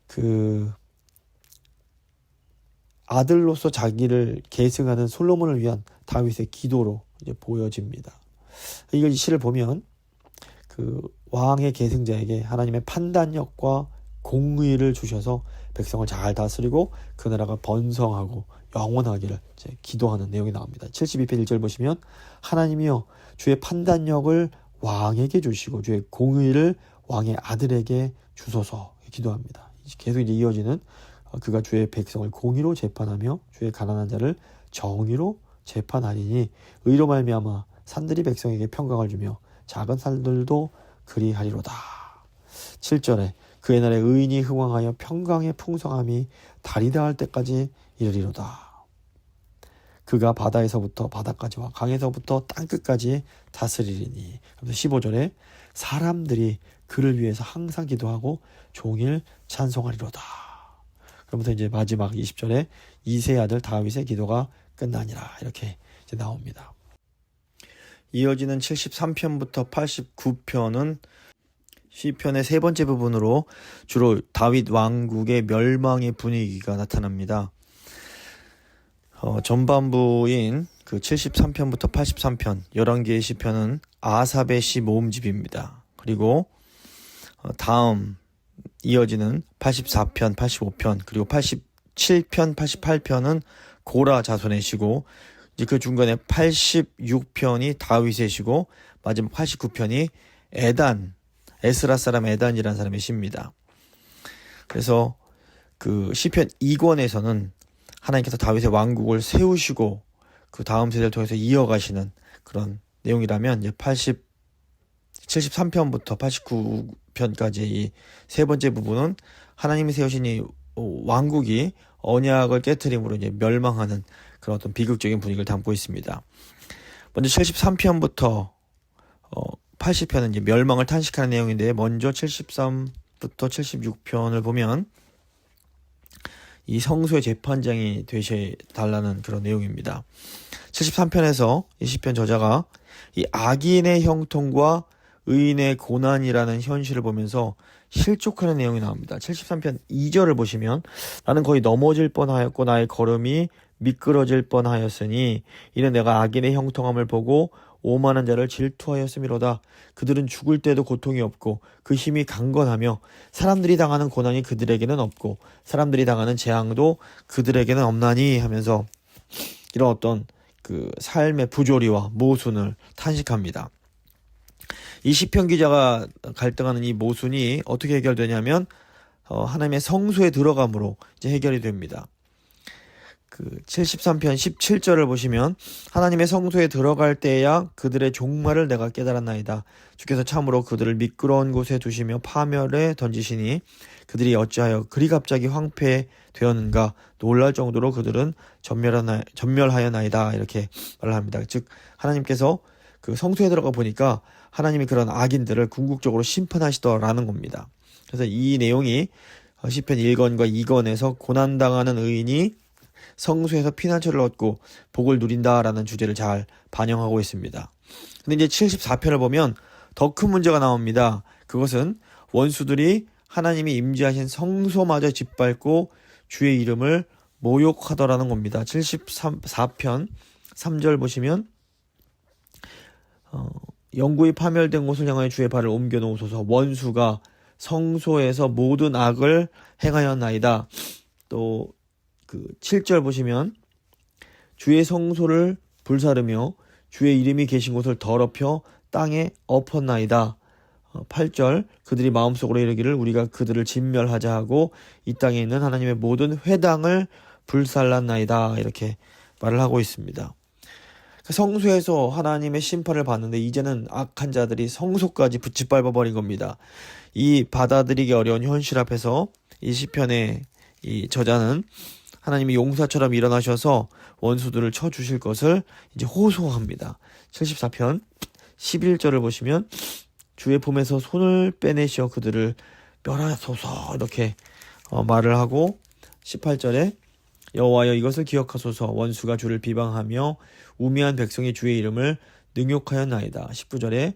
그 아들로서 자기를 계승하는 솔로몬을 위한 다윗의 기도로 이제 보여집니다. 이걸 이 시를 보면 그 왕의 계승자에게 하나님의 판단력과 공의를 주셔서 백성을 잘 다스리고 그 나라가 번성하고 영원하기를 이제 기도하는 내용이 나옵니다. 72편 1절 보시면 하나님이여 주의 판단력을 왕에게 주시고 주의 공의를 왕의 아들에게 주소서 기도합니다. 계속 이제 이어지는 그가 주의 백성을 공의로 재판하며 주의 가난한 자를 정의로 재판하리니 의로 말미암아 산들이 백성에게 평강을 주며 작은 산들도 그리하리로다. 7절에 그의 날에 의인이 흥왕하여 평강의 풍성함이 달이 닿을 때까지 이르리로다. 그가 바다에서부터 바다까지와 강에서부터 땅끝까지 다스리리니. 그래서 15절에 사람들이 그를 위해서 항상 기도하고 종일 찬송하리로다. 그러면서 이제 마지막 20절에 이새의 아들 다윗의 기도가 끝나니라. 이렇게 이제 나옵니다. 이어지는 73편부터 89편은 시편의 세 번째 부분으로 주로 다윗 왕국의 멸망의 분위기가 나타납니다. 전반부인 그 73편부터 83편 11개의 시편은 아삽의 시 모음집입니다. 그리고 다음 이어지는 84편, 85편, 그리고 87편, 88편은 고라 자손의 시고, 이제 그 중간에 86편이 다윗의 시고, 마지막 89편이 에스라 사람 에단이라는 사람의 시입니다. 그래서 그 시편 2권에서는 하나님께서 다윗의 왕국을 세우시고 그 다음 세대를 통해서 이어가시는 그런 내용이라면, 이제 73편부터 89편까지 이 세 번째 부분은 하나님이 세우신 이 왕국이 언약을 깨트림으로 이제 멸망하는 그런 어떤 비극적인 분위기를 담고 있습니다. 먼저 73편부터 80편은 이제 멸망을 탄식하는 내용인데, 먼저 73부터 76편을 보면 이 성소의 재판장이 되셔달라는 그런 내용입니다. 73편에서 이 시편 저자가 이 악인의 형통과 의인의 고난이라는 현실을 보면서 실족하는 내용이 나옵니다. 73편 2절을 보시면 나는 거의 넘어질 뻔하였고 나의 걸음이 미끄러질 뻔하였으니 이는 내가 악인의 형통함을 보고 오만한 자를 질투하였음이로다. 그들은 죽을 때도 고통이 없고 그 힘이 강건하며 사람들이 당하는 고난이 그들에게는 없고 사람들이 당하는 재앙도 그들에게는 없나니 하면서 이런 어떤 그 삶의 부조리와 모순을 탄식합니다. 이 시편 기자가 갈등하는 이 모순이 어떻게 해결되냐면 하나님의 성소에 들어감으로 이제 해결이 됩니다. 그 73편 17절을 보시면 하나님의 성소에 들어갈 때야 그들의 종말을 내가 깨달았나이다. 주께서 참으로 그들을 미끄러운 곳에 두시며 파멸에 던지시니 그들이 어찌하여 그리 갑자기 황폐되었는가. 놀랄 정도로 그들은 전멸하였나이다. 이렇게 말을 합니다. 즉 하나님께서 그 성소에 들어가 보니까 하나님이 그런 악인들을 궁극적으로 심판하시더라는 겁니다. 그래서 이 내용이 시편 1권과 2권에서 고난당하는 의인이 성소에서 피난처를 얻고 복을 누린다라는 주제를 잘 반영하고 있습니다. 근데 이제 74편을 보면 더 큰 문제가 나옵니다. 그것은 원수들이 하나님이 임재하신 성소마저 짓밟고 주의 이름을 모욕하더라는 겁니다. 74편 3절 보시면 영구히 파멸된 곳을 향하여 주의 발을 옮겨 놓으소서. 원수가 성소에서 모든 악을 행하였나이다. 또 그 7절 보시면 주의 성소를 불사르며 주의 이름이 계신 곳을 더럽혀 땅에 엎었나이다. 8절 그들이 마음속으로 이르기를 우리가 그들을 진멸하자 하고 이 땅에 있는 하나님의 모든 회당을 불살랐나이다. 이렇게 말을 하고 있습니다. 성소에서 하나님의 심판을 받는데 이제는 악한 자들이 성소까지 짓밟아버린 겁니다. 이 받아들이기 어려운 현실 앞에서 이 시편의 이 저자는 하나님이 용사처럼 일어나셔서 원수들을 쳐주실 것을 이제 호소합니다. 74편 11절을 보시면 주의 품에서 손을 빼내시어 그들을 멸하소서 이렇게 말을 하고, 18절에 여호와여 이것을 기억하소서. 원수가 주를 비방하며 우매한 백성이 주의 이름을 능욕하였나이다. 19절에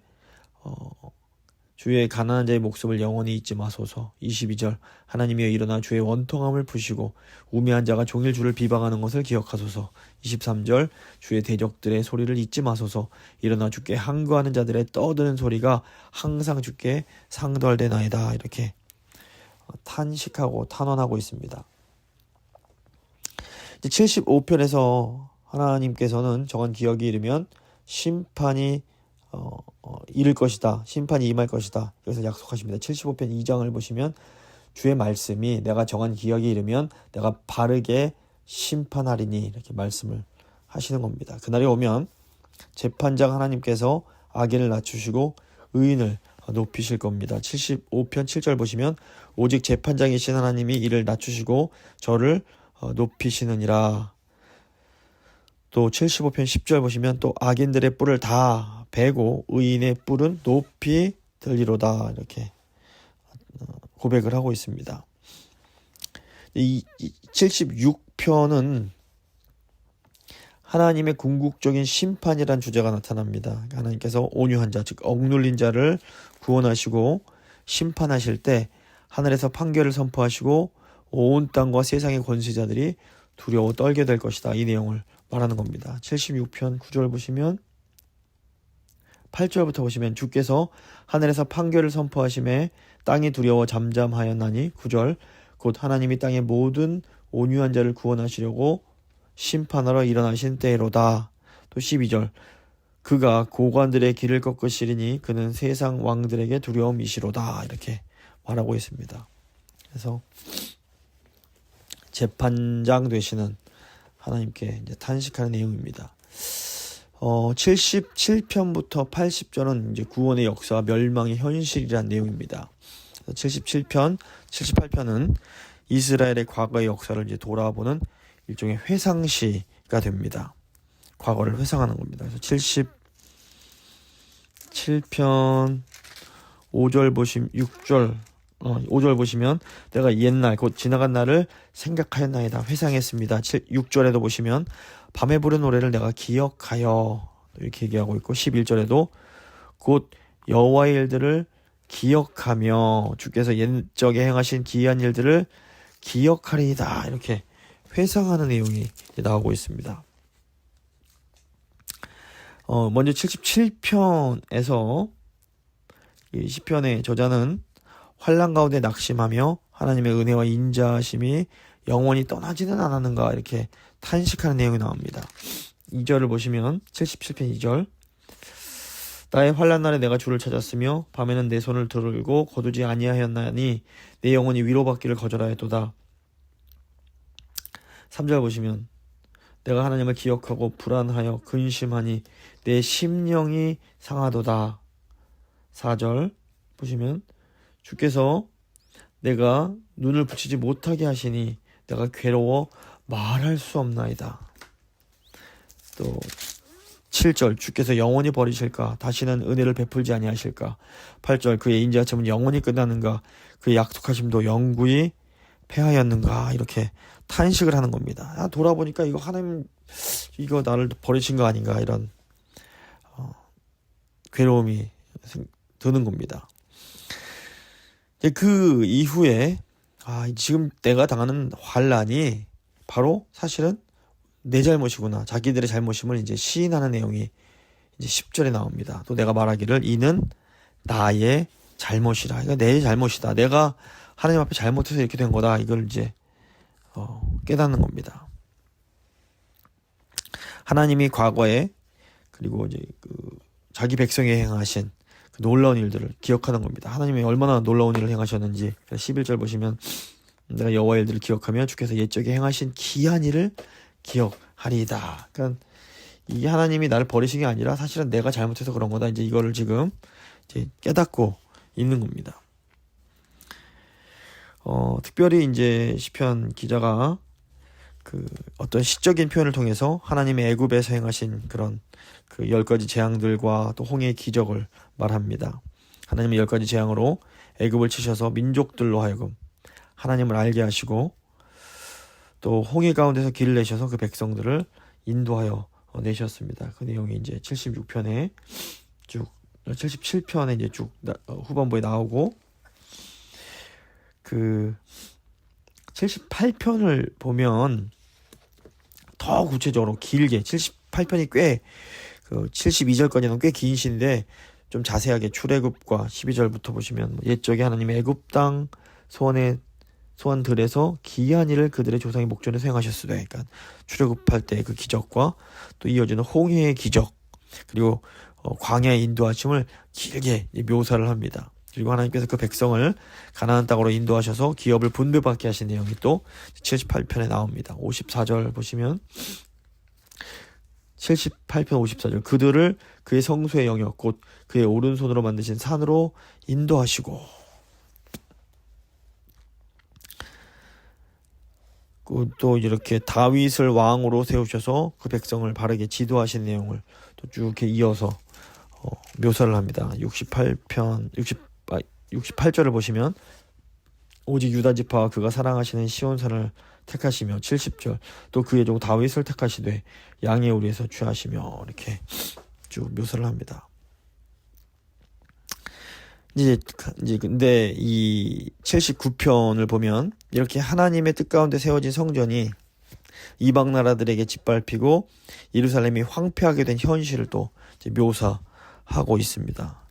주의 가난한 자의 목숨을 영원히 잊지 마소서. 22절 하나님이여 일어나 주의 원통함을 푸시고 우매한 자가 종일 주를 비방하는 것을 기억하소서. 23절 주의 대적들의 소리를 잊지 마소서. 일어나 주께 항거하는 자들의 떠드는 소리가 항상 주께 상달되나이다. 이렇게 탄식하고 탄원하고 있습니다. 이제 75편에서 하나님께서는 정한 기억이 이르면 심판이 이를 것이다. 심판이 임할 것이다. 여기서 약속하십니다. 75편 2장을 보시면 주의 말씀이 내가 정한 기억이 이르면 내가 바르게 심판하리니 이렇게 말씀을 하시는 겁니다. 그날이 오면 재판장 하나님께서 악인을 낮추시고 의인을 높이실 겁니다. 75편 7절 보시면 오직 재판장이신 하나님이 이를 낮추시고 저를 높이시느니라. 또 75편 10절 보시면 또 악인들의 뿔을 다 베고 의인의 뿔은 높이 들리로다 이렇게 고백을 하고 있습니다. 이 76편은 하나님의 궁극적인 심판이란 주제가 나타납니다. 하나님께서 온유한 자, 즉 억눌린 자를 구원하시고 심판하실 때 하늘에서 판결을 선포하시고 온 땅과 세상의 권세자들이 두려워 떨게 될 것이다. 이 내용을 말하는 겁니다. 76편 9절 보시면 8절부터 보시면 주께서 하늘에서 판결을 선포하심에 땅이 두려워 잠잠하였나니 9절 곧 하나님이 땅의 모든 온유한 자를 구원하시려고 심판하러 일어나신 때로다. 또 12절 그가 고관들의 길을 꺾으시리니 그는 세상 왕들에게 두려움이시로다. 이렇게 말하고 있습니다. 그래서 재판장 되시는 하나님께 이제 탄식하는 내용입니다. 77편부터 80절은 이제 구원의 역사와 멸망의 현실이란 내용입니다. 77편, 78편은 이스라엘의 과거의 역사를 이제 돌아보는 일종의 회상시가 됩니다. 과거를 회상하는 겁니다. 그래서 77편 5절 보시면 5절 보시면 내가 옛날 곧 지나간 날을 생각하였나이다. 회상했습니다. 6절에도 보시면 밤에 부른 노래를 내가 기억하여 이렇게 얘기하고 있고 11절에도 곧 여호와의 일들을 기억하며 주께서 옛적에 행하신 기이한 일들을 기억하리이다. 이렇게 회상하는 내용이 나오고 있습니다. 먼저 77편에서 이 시편의 저자는 환난 가운데 낙심하며 하나님의 은혜와 인자하심이 영원히 떠나지는 않았는가 이렇게 탄식하는 내용이 나옵니다. 2절을 보시면 77편 2절 나의 환난 날에 내가 주를 찾았으며 밤에는 내 손을 들고 거두지 아니하였나니 내 영혼이 위로받기를 거절하였도다. 3절 보시면 내가 하나님을 기억하고 불안하여 근심하니 내 심령이 상하도다. 4절 보시면 주께서 내가 눈을 붙이지 못하게 하시니 내가 괴로워 말할 수 없나이다. 또 7절 주께서 영원히 버리실까 다시는 은혜를 베풀지 아니하실까. 8절 그의 인자하심은 영원히 끝나는가 그의 약속하심도 영구히 패하였는가. 이렇게 탄식을 하는 겁니다. 돌아보니까 이거 하나님 이거 나를 버리신 거 아닌가 이런 괴로움이 드는 겁니다. 그 이후에 지금 내가 당하는 환난이 바로 사실은 내 잘못이구나. 자기들의 잘못임을 이제 시인하는 내용이 이제 10절에 나옵니다. 또 내가 말하기를 이는 나의 잘못이라. 이거 내 잘못이다. 내가 하나님 앞에 잘못해서 이렇게 된 거다. 이걸 이제 깨닫는 겁니다. 하나님이 과거에 그리고 이제 자기 백성에 행하신 그 놀라운 일들을 기억하는 겁니다. 하나님이 얼마나 놀라운 일을 행하셨는지 11절 보시면 내가 여호와의 일들을 기억하며 주께서 옛적에 행하신 기이한 일을 기억하리이다. 그러니까 이 하나님이 나를 버리신 게 아니라 사실은 내가 잘못해서 그런 거다. 이제 이거를 지금 이제 깨닫고 있는 겁니다. 특별히 이제 시편 기자가 그 어떤 시적인 표현을 통해서 하나님의 애굽에서 행하신 그런 그 10가지 재앙들과 또 홍해의 기적을 말합니다. 하나님의 10가지 재앙으로 애굽을 치셔서 민족들로 하여금 하나님을 알게 하시고 또 홍해 가운데서 길을 내셔서 그 백성들을 인도하여 내셨습니다. 그 내용이 이제 76편에 쭉 77편에 이제 쭉 후반부에 나오고 그 78편을 보면 더 구체적으로 길게 78편이 꽤 그 72절까지는 꽤 긴 시인데 좀 자세하게 출애굽과 12절부터 보시면 옛적에 하나님의 애굽 땅 소환들에서 기이한 일을 그들의 조상의 목전에 행하셨으되, 그러니까 출애굽할 때 그 기적과 또 이어지는 홍해의 기적 그리고 광야의 인도하심을 길게 묘사를 합니다. 그리고 하나님께서 그 백성을 가나안 땅으로 인도하셔서 기업을 분배받게 하신 내용이 또 78편에 나옵니다. 54절 보시면 78편 54절 그들을 그의 성소의 영역 곧 그의 오른손으로 만드신 산으로 인도하시고 또 이렇게 다윗을 왕으로 세우셔서 그 백성을 바르게 지도하신 내용을 또 쭉 이렇게 이어서 묘사를 합니다. 68절을 보시면 오직 유다 지파와 그가 사랑하시는 시온산을 택하시며 70절 또 그의 종 다윗을 택하시되 양의 우리에서 취하시며 이렇게 쭉 묘사를 합니다. 이제 근데 이 79편을 보면 이렇게 하나님의 뜻 가운데 세워진 성전이 이방 나라들에게 짓밟히고 예루살렘이 황폐하게 된 현실을 또 이제 묘사하고 있습니다.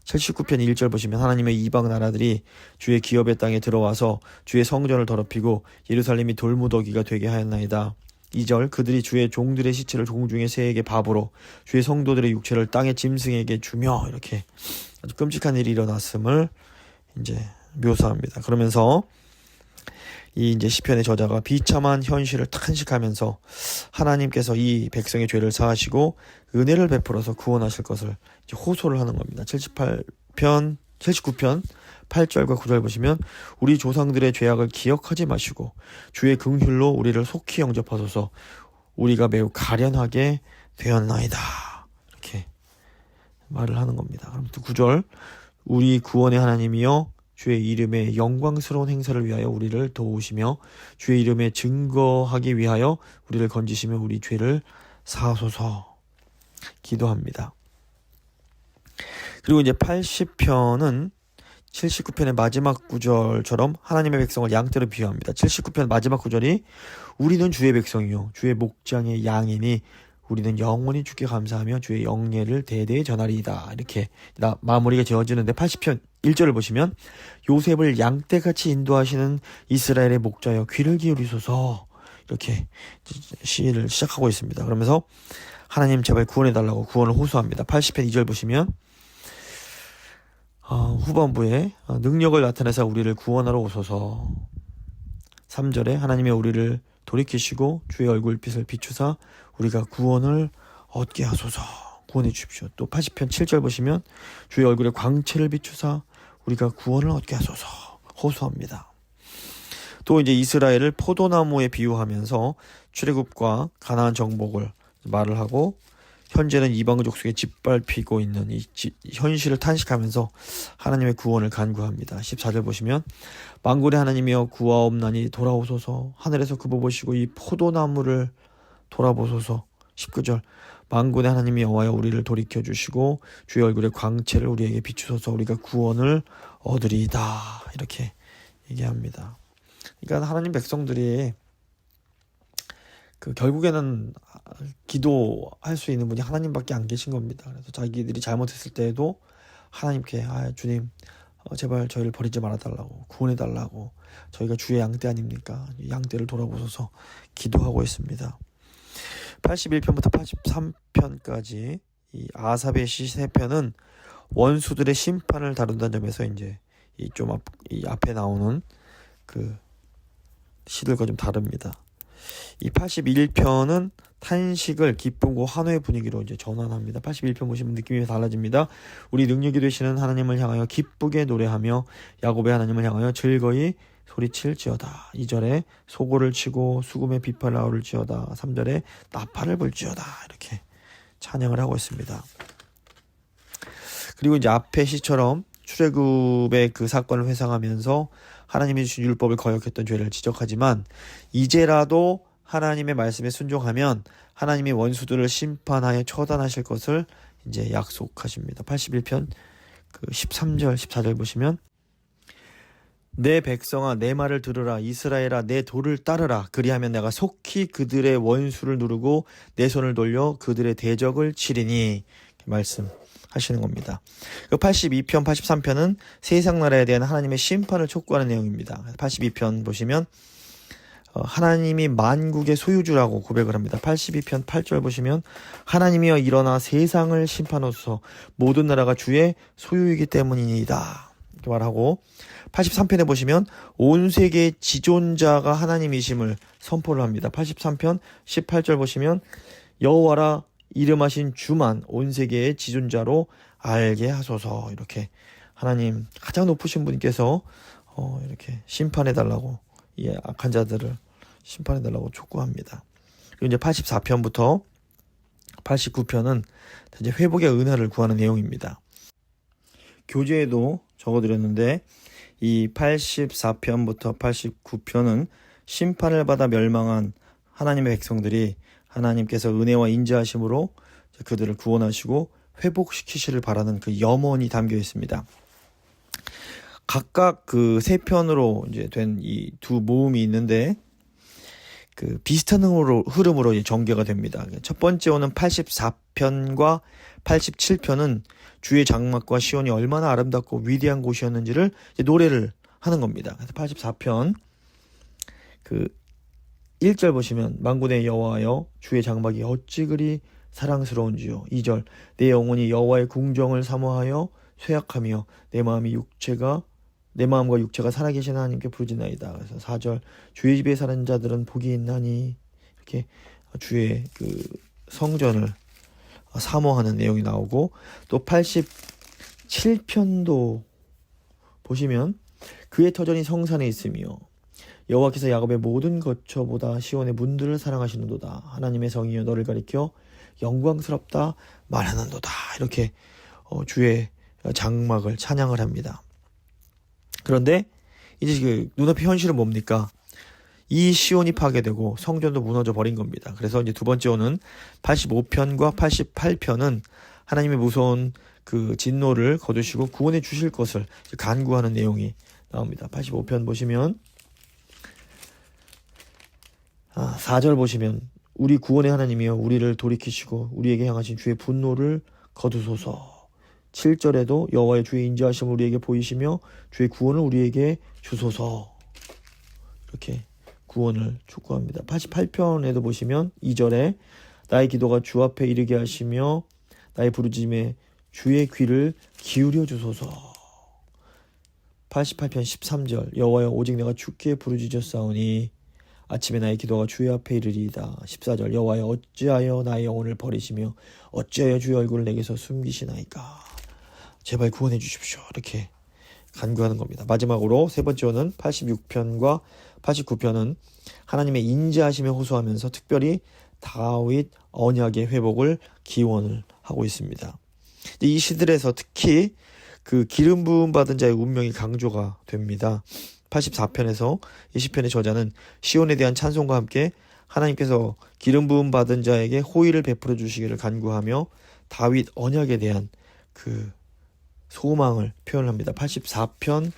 79편 1절 보시면 하나님의 이방 나라들이 주의 기업의 땅에 들어와서 주의 성전을 더럽히고 예루살렘이 돌무더기가 되게 하였나이다. 2절 그들이 주의 종들의 시체를 종중의 새에게 밥으로 주의 성도들의 육체를 땅의 짐승에게 주며 이렇게 아주 끔찍한 일이 일어났음을 이제 묘사합니다. 그러면서 이 이제 시편의 저자가 비참한 현실을 탄식하면서 하나님께서 이 백성의 죄를 사하시고 은혜를 베풀어서 구원하실 것을 이제 호소를 하는 겁니다. 79편 8절과 9절 보시면 우리 조상들의 죄악을 기억하지 마시고 주의 긍휼로 우리를 속히 영접하소서 우리가 매우 가련하게 되었나이다. 이렇게 말을 하는 겁니다. 그럼 또 9절 우리 구원의 하나님이여 주의 이름의 영광스러운 행사를 위하여 우리를 도우시며 주의 이름에 증거하기 위하여 우리를 건지시며 우리 죄를 사하소서 기도합니다. 그리고 이제 80편은 79편의 마지막 구절처럼 하나님의 백성을 양떼로 비유합니다. 79편 마지막 구절이 우리는 주의 백성이요 주의 목장의 양이니 우리는 영원히 주께 감사하며 주의 영예를 대대에 전하리이다. 이렇게 마무리가 지어지는데 80편 1절을 보시면 요셉을 양떼같이 인도하시는 이스라엘의 목자여 귀를 기울이소서 이렇게 시를 시작하고 있습니다. 그러면서 하나님 제발 구원해달라고 구원을 호소합니다. 80편 2절 보시면 후반부에 능력을 나타내사 우리를 구원하러 오소서 3절에 하나님의 우리를 돌이키시고 주의 얼굴빛을 비추사 우리가 구원을 얻게 하소서 구원해 주십시오. 또 80편 7절 보시면 주의 얼굴에 광채를 비추사 우리가 구원을 얻게 하소서 호소합니다. 또 이제 이스라엘을 포도나무에 비유하면서 출애굽과 가나안 정복을 말을 하고 현재는 이방족 속에 짓밟히고 있는 이 현실을 탄식하면서 하나님의 구원을 간구합니다. 14절 보시면 만군의 하나님이여 구하옵나니 돌아오소서 하늘에서 그보 보시고 이 포도나무를 돌아보소서. 19절 만군의 하나님이 여호와여 우리를 돌이켜주시고 주의 얼굴의 광채를 우리에게 비추소서 우리가 구원을 얻으리이다. 이렇게 얘기합니다. 그러니까 하나님 백성들이 결국에는 기도할 수 있는 분이 하나님밖에 안 계신 겁니다. 그래서 자기들이 잘못했을 때에도 하나님께 주님 제발 저희를 버리지 말아달라고 구원해달라고 저희가 주의 양떼 아닙니까? 양떼를 돌아보소서 기도하고 있습니다. 81편부터 83편까지 이 아삽의 시 3편은 원수들의 심판을 다룬다는 점에서 이제 이 앞에 나오는 그 시들과 좀 다릅니다. 이 81편은 탄식을 기쁨과 환호의 분위기로 이제 전환합니다. 81편 보시면 느낌이 달라집니다. 우리 능력이 되시는 하나님을 향하여 기쁘게 노래하며 야곱의 하나님을 향하여 즐거이 소리칠지어다. 2절에 소고를 치고 수금의 비파를 아우를지어다. 3절에 나팔을 불지어다. 이렇게 찬양을 하고 있습니다. 그리고 이제 앞의 시처럼 출애굽의 그 사건을 회상하면서 하나님이 주신 율법을 거역했던 죄를 지적하지만 이제라도 하나님의 말씀에 순종하면 하나님이 원수들을 심판하여 처단하실 것을 이제 약속하십니다. 81편 13절 14절 보시면 내 백성아 내 말을 들으라 이스라엘아 내 도를 따르라 그리하면 내가 속히 그들의 원수를 누르고 내 손을 돌려 그들의 대적을 치리니 말씀하시는 겁니다. 82편 83편은 세상 나라에 대한 하나님의 심판을 촉구하는 내용입니다. 82편 보시면 하나님이 만국의 소유주라고 고백을 합니다. 82편 8절 보시면 하나님이여 일어나 세상을 심판하소서 모든 나라가 주의 소유이기 때문이니이다 이렇게 말하고 83편에 보시면 온 세계의 지존자가 하나님이심을 선포를 합니다. 83편 18절 보시면 여호와라 이름하신 주만 온 세계의 지존자로 알게 하소서 이렇게 하나님 가장 높으신 분께서 이렇게 심판해달라고 이 악한 자들을 심판해달라고 촉구합니다. 그리고 이제 84편부터 89편은 이제 회복의 은혜를 구하는 내용입니다. 교재에도 적어드렸는데 이 84편부터 89편은 심판을 받아 멸망한 하나님의 백성들이 하나님께서 은혜와 인자하심으로 그들을 구원하시고 회복시키시를 바라는 그 염원이 담겨 있습니다. 각각 그 세 편으로 이제 된 이 두 모음이 있는데 그 비슷한 흐름으로 이제 전개가 됩니다. 첫 번째 오는 84편과 87편은 주의 장막과 시온이 얼마나 아름답고 위대한 곳이었는지를 이제 노래를 하는 겁니다. 그래서 84편 그 1절 보시면 만군의 여호와여 주의 장막이 어찌 그리 사랑스러운지요. 2절 내 영혼이 여호와의 궁정을 사모하여 쇠약하며 내 마음과 육체가 살아계신 하나님께 부르짖나이다. 그래서 4절 주의 집에 사는 자들은 복이 있나니 이렇게 주의 그 성전을 사모하는 내용이 나오고 또 87편도 보시면 그의 터전이 성산에 있으며 여호와께서 야곱의 모든 거처보다 시온의 문들을 사랑하시는도다. 하나님의 성이여 너를 가리켜 영광스럽다 말하는도다. 이렇게 주의 장막을 찬양을 합니다. 그런데 이제 그 눈앞의 현실은 뭡니까? 이 시온이 파괴되고 성전도 무너져 버린 겁니다. 그래서 이제 두 번째 오는 85편과 88편은 하나님의 무서운 그 진노를 거두시고 구원해 주실 것을 간구하는 내용이 나옵니다. 85편 보시면 4절 보시면 우리 구원의 하나님이여 우리를 돌이키시고 우리에게 향하신 주의 분노를 거두소서. 7절에도 여호와의 주의 인자하심을 우리에게 보이시며 주의 구원을 우리에게 주소서. 이렇게 구원을 촉구합니다. 88편에도 보시면 2절에 나의 기도가 주 앞에 이르게 하시며 나의 부르짖음에 주의 귀를 기울여 주소서. 88편 13절 여호와여 오직 내가 주께 부르짖었사오니 아침에 나의 기도가 주의 앞에 이르리이다. 14절 여호와여 어찌하여 나의 영혼을 버리시며 어찌하여 주의 얼굴을 내게서 숨기시나이까. 제발 구원해 주십시오. 이렇게 간구하는 겁니다. 마지막으로 세 번째로는 86편과 89편은 하나님의 인자하심에 호소하면서 특별히 다윗 언약의 회복을 기원을 하고 있습니다. 이 시들에서 특히 그 기름 부음 받은 자의 운명이 강조가 됩니다. 84편에서 이 시편의 저자는 시온에 대한 찬송과 함께 하나님께서 기름 부음 받은 자에게 호의를 베풀어 주시기를 간구하며 다윗 언약에 대한 그 소망을 표현합니다. 84편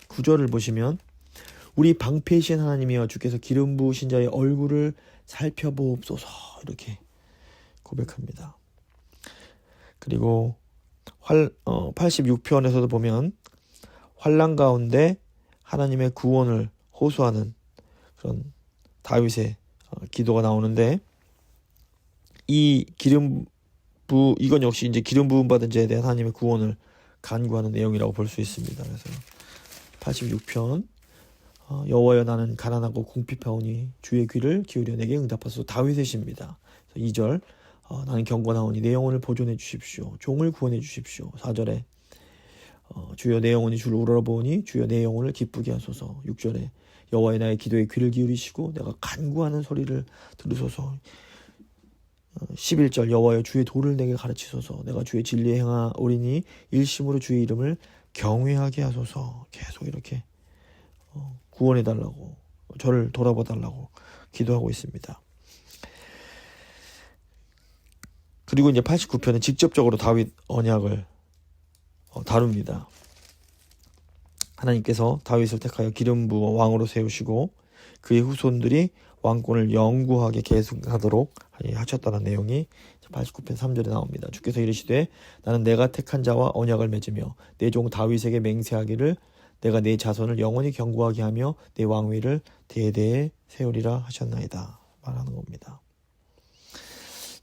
9절을 보시면 우리 방패이신 하나님이여 주께서 기름 부으신 자의 얼굴을 살펴보옵소서. 이렇게 고백합니다. 그리고 86편에서도 보면 환난 가운데 하나님의 구원을 호소하는 그런 다윗의 기도가 나오는데 이건 역시 이제 기름 부음 받은 자에 대한 하나님의 구원을 간구하는 내용이라고 볼 수 있습니다. 그래서 86편 여호와여 나는 가난하고 궁핍하오니 주의 귀를 기울여 내게 응답하소서. 다윗의 시입니다. 2절 나는 경건하오니 내 영혼을 보존해 주십시오. 종을 구원해 주십시오. 4절에 주여 내 영혼이 주를 우러러보니 주여 내 영혼을 기쁘게 하소서. 6절에 여호와의 나의 기도에 귀를 기울이시고 내가 간구하는 소리를 들으소서. 11절 여호와여 주의 도를 내게 가르치소서. 내가 주의 진리에 행하오리니 일심으로 주의 이름을 경외하게 하소서. 계속 이렇게 구원해달라고 저를 돌아봐달라고 기도하고 있습니다. 그리고 이제 89편은 직접적으로 다윗 언약을 다룹니다. 하나님께서 다윗을 택하여 기름 부어 왕으로 세우시고 그의 후손들이 왕권을 영구하게 계승하도록 하셨다는 내용이 89편 3절에 나옵니다. 주께서 이르시되 나는 내가 택한 자와 언약을 맺으며 내 종 다윗에게 맹세하기를 내가 내 자손을 영원히 견고하게 하며 내 왕위를 대대에 세우리라 하셨나이다 말하는 겁니다.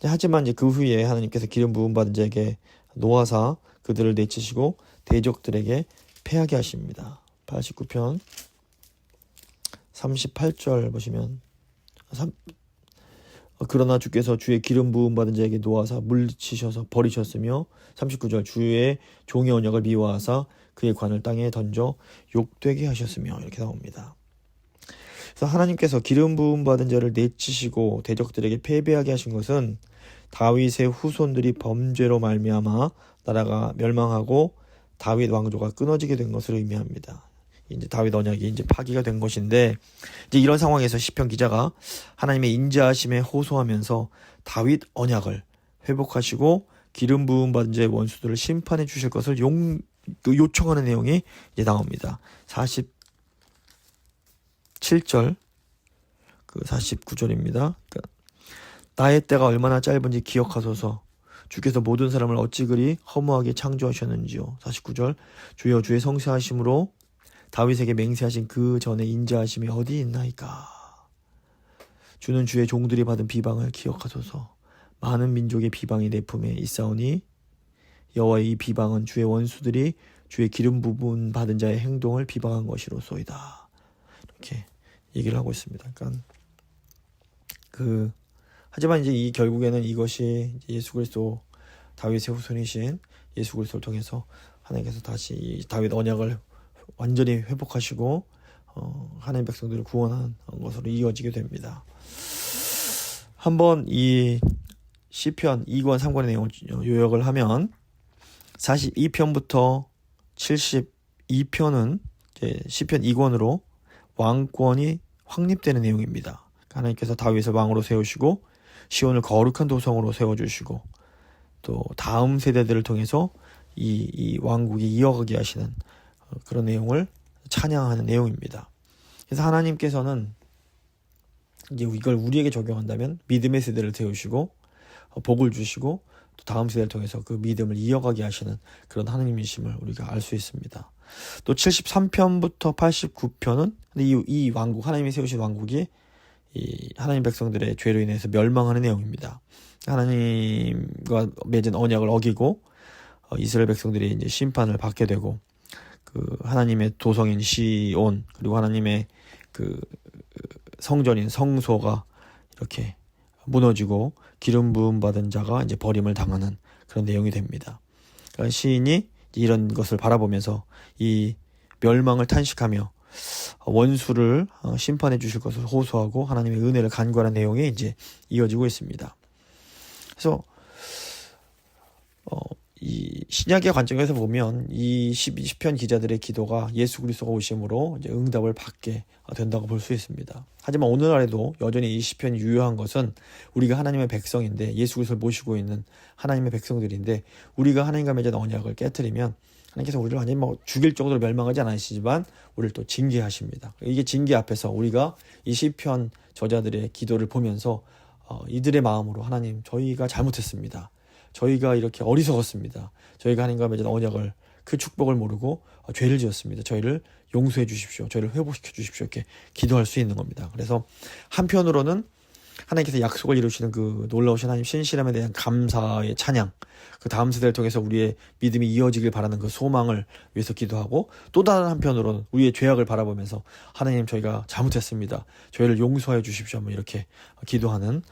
하지만 이제 그 후에 하나님께서 기름 부음 받은 자에게 노하사 그들을 내치시고 대적들에게 패하게 하십니다. 89편 38절 보시면 그러나 주께서 주의 기름 부음 받은 자에게 노하사 물리치셔서 버리셨으며 39절 주의 종의 언약을 미워하사 그의 관을 땅에 던져 욕되게 하셨으며 이렇게 나옵니다. 그래서 하나님께서 기름 부음 받은 자를 내치시고 대적들에게 패배하게 하신 것은 다윗의 후손들이 범죄로 말미암아 나라가 멸망하고 다윗 왕조가 끊어지게 된 것을 의미합니다. 이제 다윗 언약이 이제 파기가 된 것인데, 이제 이런 상황에서 시편 기자가 하나님의 인자하심에 호소하면서 다윗 언약을 회복하시고 기름 부음 받은 자의 원수들을 심판해 주실 것을 요청하는 내용이 이제 나옵니다. 47절, 49절입니다. 나의 때가 얼마나 짧은지 기억하소서. 주께서 모든 사람을 어찌 그리 허무하게 창조하셨는지요. 49절, 주여 주의 성실하심으로 다윗에게 맹세하신 그 전에 인자하심이 어디 있나이까. 주는 주의 종들이 받은 비방을 기억하소서. 많은 민족의 비방이 내 품에 있사오니 여호와의 이 비방은 주의 원수들이 주의 기름 부분 받은 자의 행동을 비방한 것이로소이다. 이렇게 얘기를 하고 있습니다. 그러니까 하지만 이제 이 결국에는 이것이 예수 그리스도 다윗의 후손이신 예수 그리스도를 통해서 하나님께서 다시 이 다윗 언약을 완전히 회복하시고 하나님 백성들을 구원한 것으로 이어지게 됩니다. 한번 이 시편 2권 3권의 내용을 요약을 하면 42편부터 72편은 시편 2권으로 왕권이 확립되는 내용입니다. 하나님께서 다윗을 왕으로 세우시고 시온을 거룩한 도성으로 세워주시고 또 다음 세대들을 통해서 이 왕국이 이어가게 하시는 그런 내용을 찬양하는 내용입니다. 그래서 하나님께서는 이제 이걸 우리에게 적용한다면 믿음의 세대를 세우시고 복을 주시고 또 다음 세대를 통해서 그 믿음을 이어가게 하시는 그런 하나님이심을 우리가 알 수 있습니다. 또 73편부터 89편은 이 왕국, 하나님이 세우신 왕국이 이 하나님 백성들의 죄로 인해서 멸망하는 내용입니다. 하나님과 맺은 언약을 어기고 이스라엘 백성들이 이제 심판을 받게 되고 하나님의 도성인 시온 그리고 하나님의 성전인 성소가 이렇게 무너지고 기름 부음 받은 자가 이제 버림을 당하는 그런 내용이 됩니다. 그러니까 시인이 이런 것을 바라보면서 이 멸망을 탄식하며 원수를 심판해 주실 것을 호소하고 하나님의 은혜를 간구하는 내용이 이제 이어지고 있습니다. 그래서 이 신약의 관점에서 보면 이 시편 기자들의 기도가 예수 그리스도가 오심으로 이제 응답을 받게 된다고 볼 수 있습니다. 하지만 오늘날에도 여전히 이 시편이 유효한 것은 우리가 하나님의 백성인데 예수 그리스도를 모시고 있는 하나님의 백성들인데 우리가 하나님과 맺은 언약을 깨트리면 하나님께서 우리를 완전히 죽일 정도로 멸망하지 않으시지만 우리를 또 징계하십니다. 이게 징계 앞에서 우리가 이 시편 저자들의 기도를 보면서 이들의 마음으로 하나님 저희가 잘못했습니다. 저희가 이렇게 어리석었습니다. 저희가 하나님과 맺은 언약을 그 축복을 모르고 죄를 지었습니다. 저희를 용서해 주십시오. 저희를 회복시켜 주십시오. 이렇게 기도할 수 있는 겁니다. 그래서 한편으로는 하나님께서 약속을 이루시는 그 놀라우신 하나님 신실함에 대한 감사의 찬양, 그 다음 세대를 통해서 우리의 믿음이 이어지길 바라는 그 소망을 위해서 기도하고 또 다른 한편으로는 우리의 죄악을 바라보면서 하나님 저희가 잘못했습니다. 저희를 용서해 주십시오. 이렇게 기도하는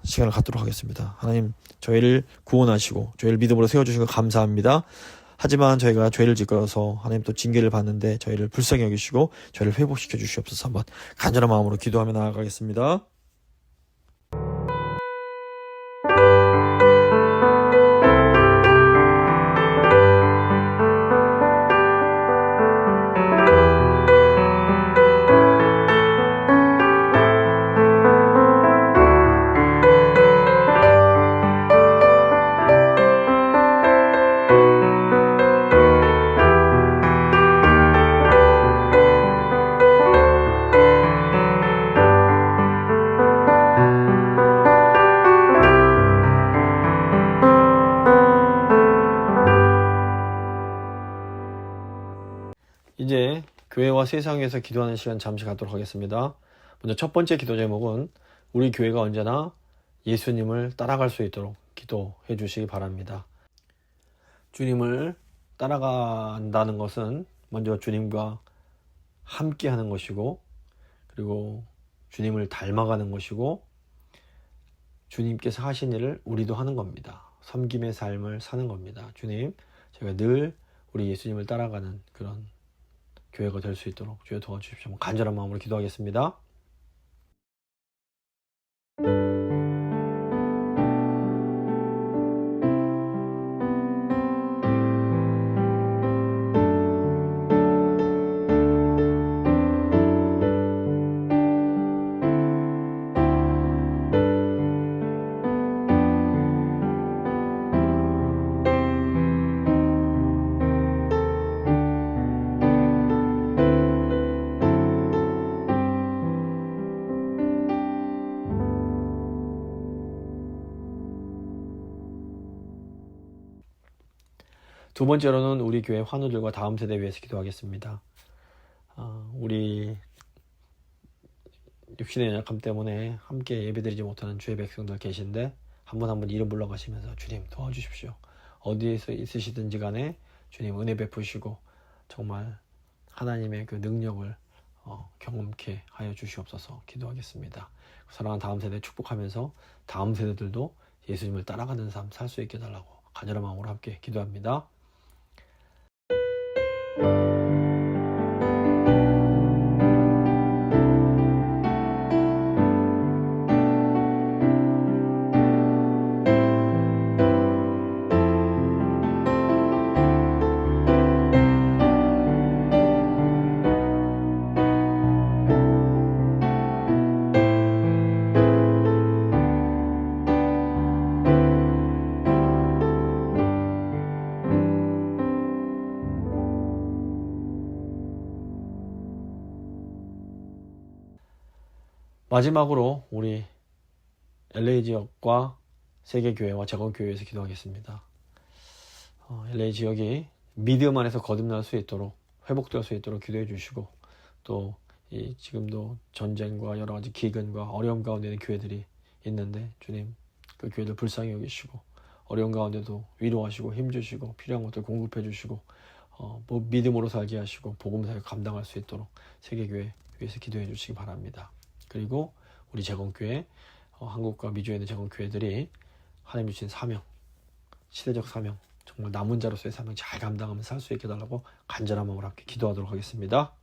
시간을 갖도록 하겠습니다. 하나님 저희를 구원하시고 저희를 믿음으로 세워주신 것 감사합니다. 하지만 저희가 죄를 짓고서 하나님 또 징계를 받는데 저희를 불쌍히 여기시고 저희를 회복시켜 주시옵소서. 한번 간절한 마음으로 기도하며 나아가겠습니다. 이제 교회와 세상 위해서 기도하는 시간 잠시 갖도록 하겠습니다. 먼저 첫 번째 기도 제목은 우리 교회가 언제나 예수님을 따라갈 수 있도록 기도해 주시기 바랍니다. 주님을 따라간다는 것은 먼저 주님과 함께 하는 것이고 그리고 주님을 닮아가는 것이고 주님께서 하신 일을 우리도 하는 겁니다. 섬김의 삶을 사는 겁니다. 주님, 저희가 늘 우리 예수님을 따라가는 그런 교회가 될 수 있도록 주여 도와주십시오. 간절한 마음으로 기도하겠습니다. 두 번째로는 우리 교회 환우들과 다음 세대 위해서 기도하겠습니다. 우리 육신의 연약함 때문에 함께 예배드리지 못하는 주의 백성들 계신데 한 분 한 분 이름 불러가시면서 주님 도와주십시오. 어디에서 있으시든지 간에 주님 은혜 베푸시고 정말 하나님의 그 능력을 경험케 하여 주시옵소서 기도하겠습니다. 사랑하는 다음 세대 축복하면서 다음 세대들도 예수님을 따라가는 삶 살 수 있게 해달라고 간절한 마음으로 함께 기도합니다. 마지막으로 우리 LA 지역과 세계교회와 재건교회에서 기도하겠습니다. LA 지역이 믿음 안에서 거듭날 수 있도록 회복될 수 있도록 기도해 주시고 또 지금도 전쟁과 여러 가지 기근과 어려움 가운데 있는 교회들이 있는데 주님 그 교회들 불쌍히 여기시고 어려운 가운데도 위로하시고 힘주시고 필요한 것들 공급해 주시고 믿음으로 살게 하시고 복음사역 감당할 수 있도록 세계교회 위해서 기도해 주시기 바랍니다. 그리고 우리 재건교회 한국과 미주에 있는 재건교회들이 하나님 주신 사명, 시대적 사명, 정말 남은 자로서의 사명 잘 감당하면서 살 수 있게 해달라고 간절한 마음으로 함께 기도하도록 하겠습니다.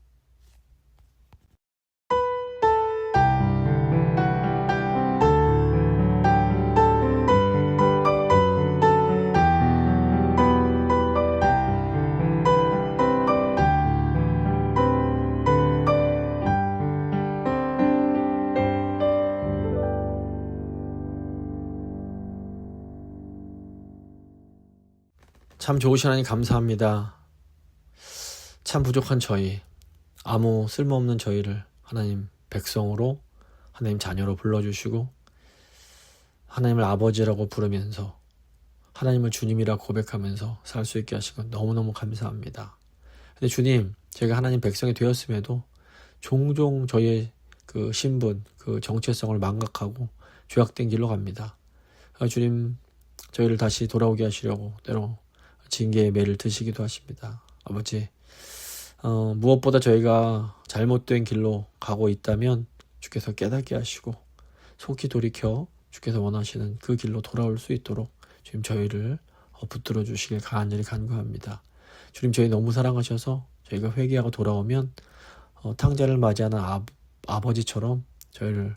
참 좋으신 하나님 감사합니다. 참 부족한 저희, 아무 쓸모없는 저희를 하나님 백성으로 하나님 자녀로 불러주시고 하나님을 아버지라고 부르면서 하나님을 주님이라 고백하면서 살 수 있게 하시고 너무너무 감사합니다. 근데 주님, 저희가 하나님 백성이 되었음에도 종종 저희의 그 신분, 그 정체성을 망각하고 죄악된 길로 갑니다. 주님, 저희를 다시 돌아오게 하시려고 때로 징계의 매를 드시기도 하십니다. 아버지, 무엇보다 저희가 잘못된 길로 가고 있다면 주께서 깨닫게 하시고 속히 돌이켜 주께서 원하시는 그 길로 돌아올 수 있도록 주님 저희를 붙들어 주시길 간절히 간구합니다. 주님, 저희 너무 사랑하셔서 저희가 회개하고 돌아오면 탕자를 맞이하는 아버지처럼 저희를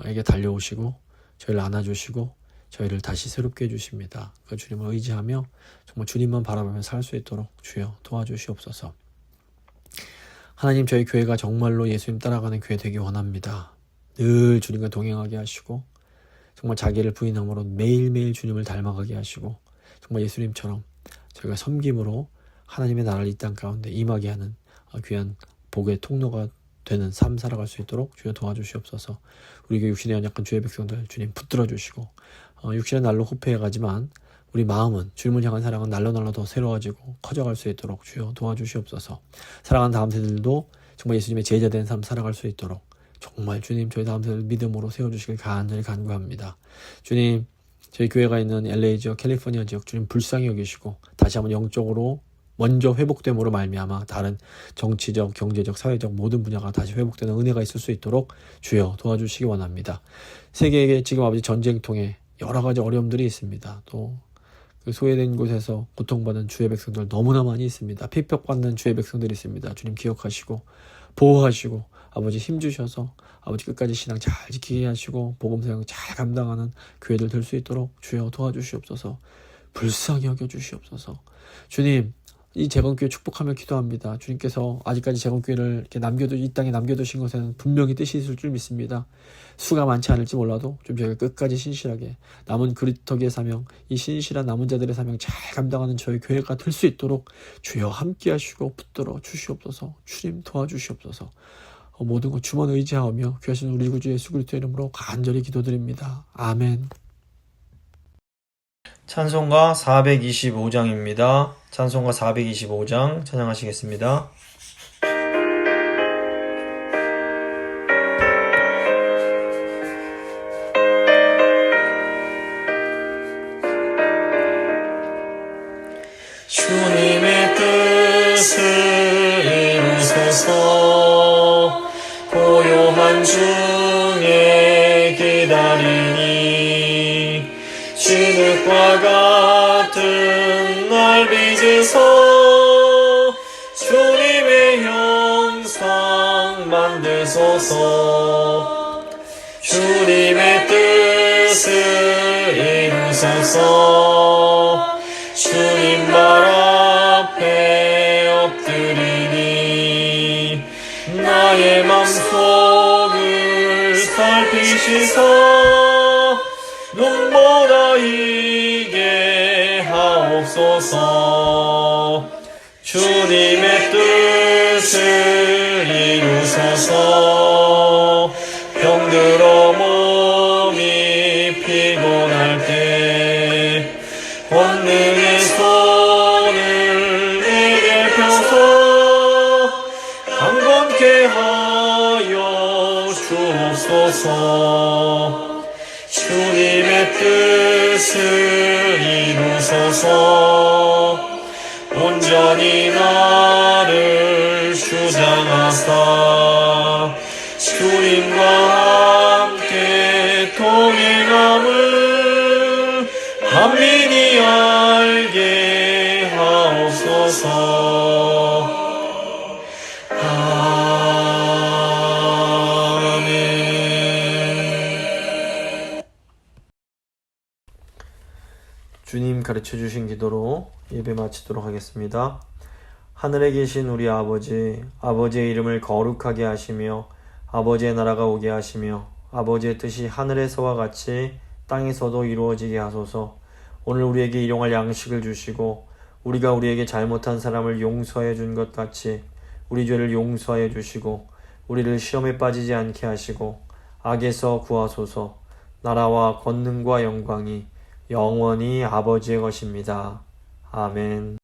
에게 달려오시고 저희를 안아주시고 저희를 다시 새롭게 해주십니다. 그 주님을 의지하며 정말 주님만 바라보며 살 수 있도록 주여 도와주시옵소서. 하나님, 저희 교회가 정말로 예수님 따라가는 교회 되기 원합니다. 늘 주님과 동행하게 하시고 정말 자기를 부인함으로 매일매일 주님을 닮아가게 하시고 정말 예수님처럼 저희가 섬김으로 하나님의 나라를 이 땅 가운데 임하게 하는 귀한 복의 통로가 되는 삶 살아갈 수 있도록 주여 도와주시옵소서. 우리 교회 육신의 연약한 주의 백성들 주님 붙들어 주시고 육신의 날로 후패해 가지만 우리 마음은 주님을 향한 사랑은 날로 더 새로워지고 커져갈 수 있도록 주여 도와주시옵소서. 사랑하는 다음 세대들도 정말 예수님의 제자된 삶 살아갈 수 있도록 정말 주님 저희 다음 세대를 믿음으로 세워주시길 간절히 간구합니다. 주님, 저희 교회가 있는 LA 지역, 캘리포니아 지역 주님 불쌍히 여기시고 다시 한번 영적으로 먼저 회복됨으로 말미암아 다른 정치적, 경제적, 사회적 모든 분야가 다시 회복되는 은혜가 있을 수 있도록 주여 도와주시기 원합니다. 세계에 지금 아버지 전쟁통에 여러 가지 어려움들이 있습니다. 또 그 소외된 곳에서 고통받는 주의 백성들 너무나 많이 있습니다. 핍박받는 주의 백성들이 있습니다. 주님 기억하시고 보호하시고 아버지 힘주셔서 아버지 끝까지 신앙 잘 지키게 하시고 복음사역 잘 감당하는 교회들 될 수 있도록 주여 도와주시옵소서. 불쌍히 여겨주시옵소서. 주님, 이 재건교회 축복하며 기도합니다. 주님께서 아직까지 재건교회를 이렇게 이 땅에 남겨두신 것에는 분명히 뜻이 있을 줄 믿습니다. 수가 많지 않을지 몰라도 좀 저희가 끝까지 신실하게 남은 그리스도의 사명, 이 신실한 남은 자들의 사명 잘 감당하는 저희 교회가 될 수 있도록 주여 함께 하시고 붙들어 주시옵소서. 주님 도와주시옵소서. 모든 것 주만 의지하며 귀하신 우리 구주 예수 그리스도의 이름으로 간절히 기도드립니다. 아멘. 찬송가 425장입니다. 찬송가 425장 찬양하시겠습니다. 주님의 뜻을 이루소서. 고요한 중에 기다리니 진흙과 같은 날 빚으소. 주님의 형상 만드소서. 주님의 뜻을 이루소서. 주님 발 앞에 엎드리니 나의 맘속을 살피시사 눈보라 이게 하옵소서. 주님의 뜻을 이루소서. 병들어 몸이 피곤할 때 권능의 손을 내게 펴서 강건케 하여 주옵소서. 주님의 뜻을 이루소서. 온전히 나를 주장하사 주님과 함께 동행함을 만민이 알게 하옵소서. 아멘. 주님 가르쳐 주신 기도로 예배 마치도록 하겠습니다. 하늘에 계신 우리 아버지, 아버지의 이름을 거룩하게 하시며 아버지의 나라가 오게 하시며 아버지의 뜻이 하늘에서와 같이 땅에서도 이루어지게 하소서. 오늘 우리에게 일용할 양식을 주시고 우리가 우리에게 잘못한 사람을 용서해 준 것 같이 우리 죄를 용서해 주시고 우리를 시험에 빠지지 않게 하시고 악에서 구하소서. 나라와 권능과 영광이 영원히 아버지의 것입니다. 아멘.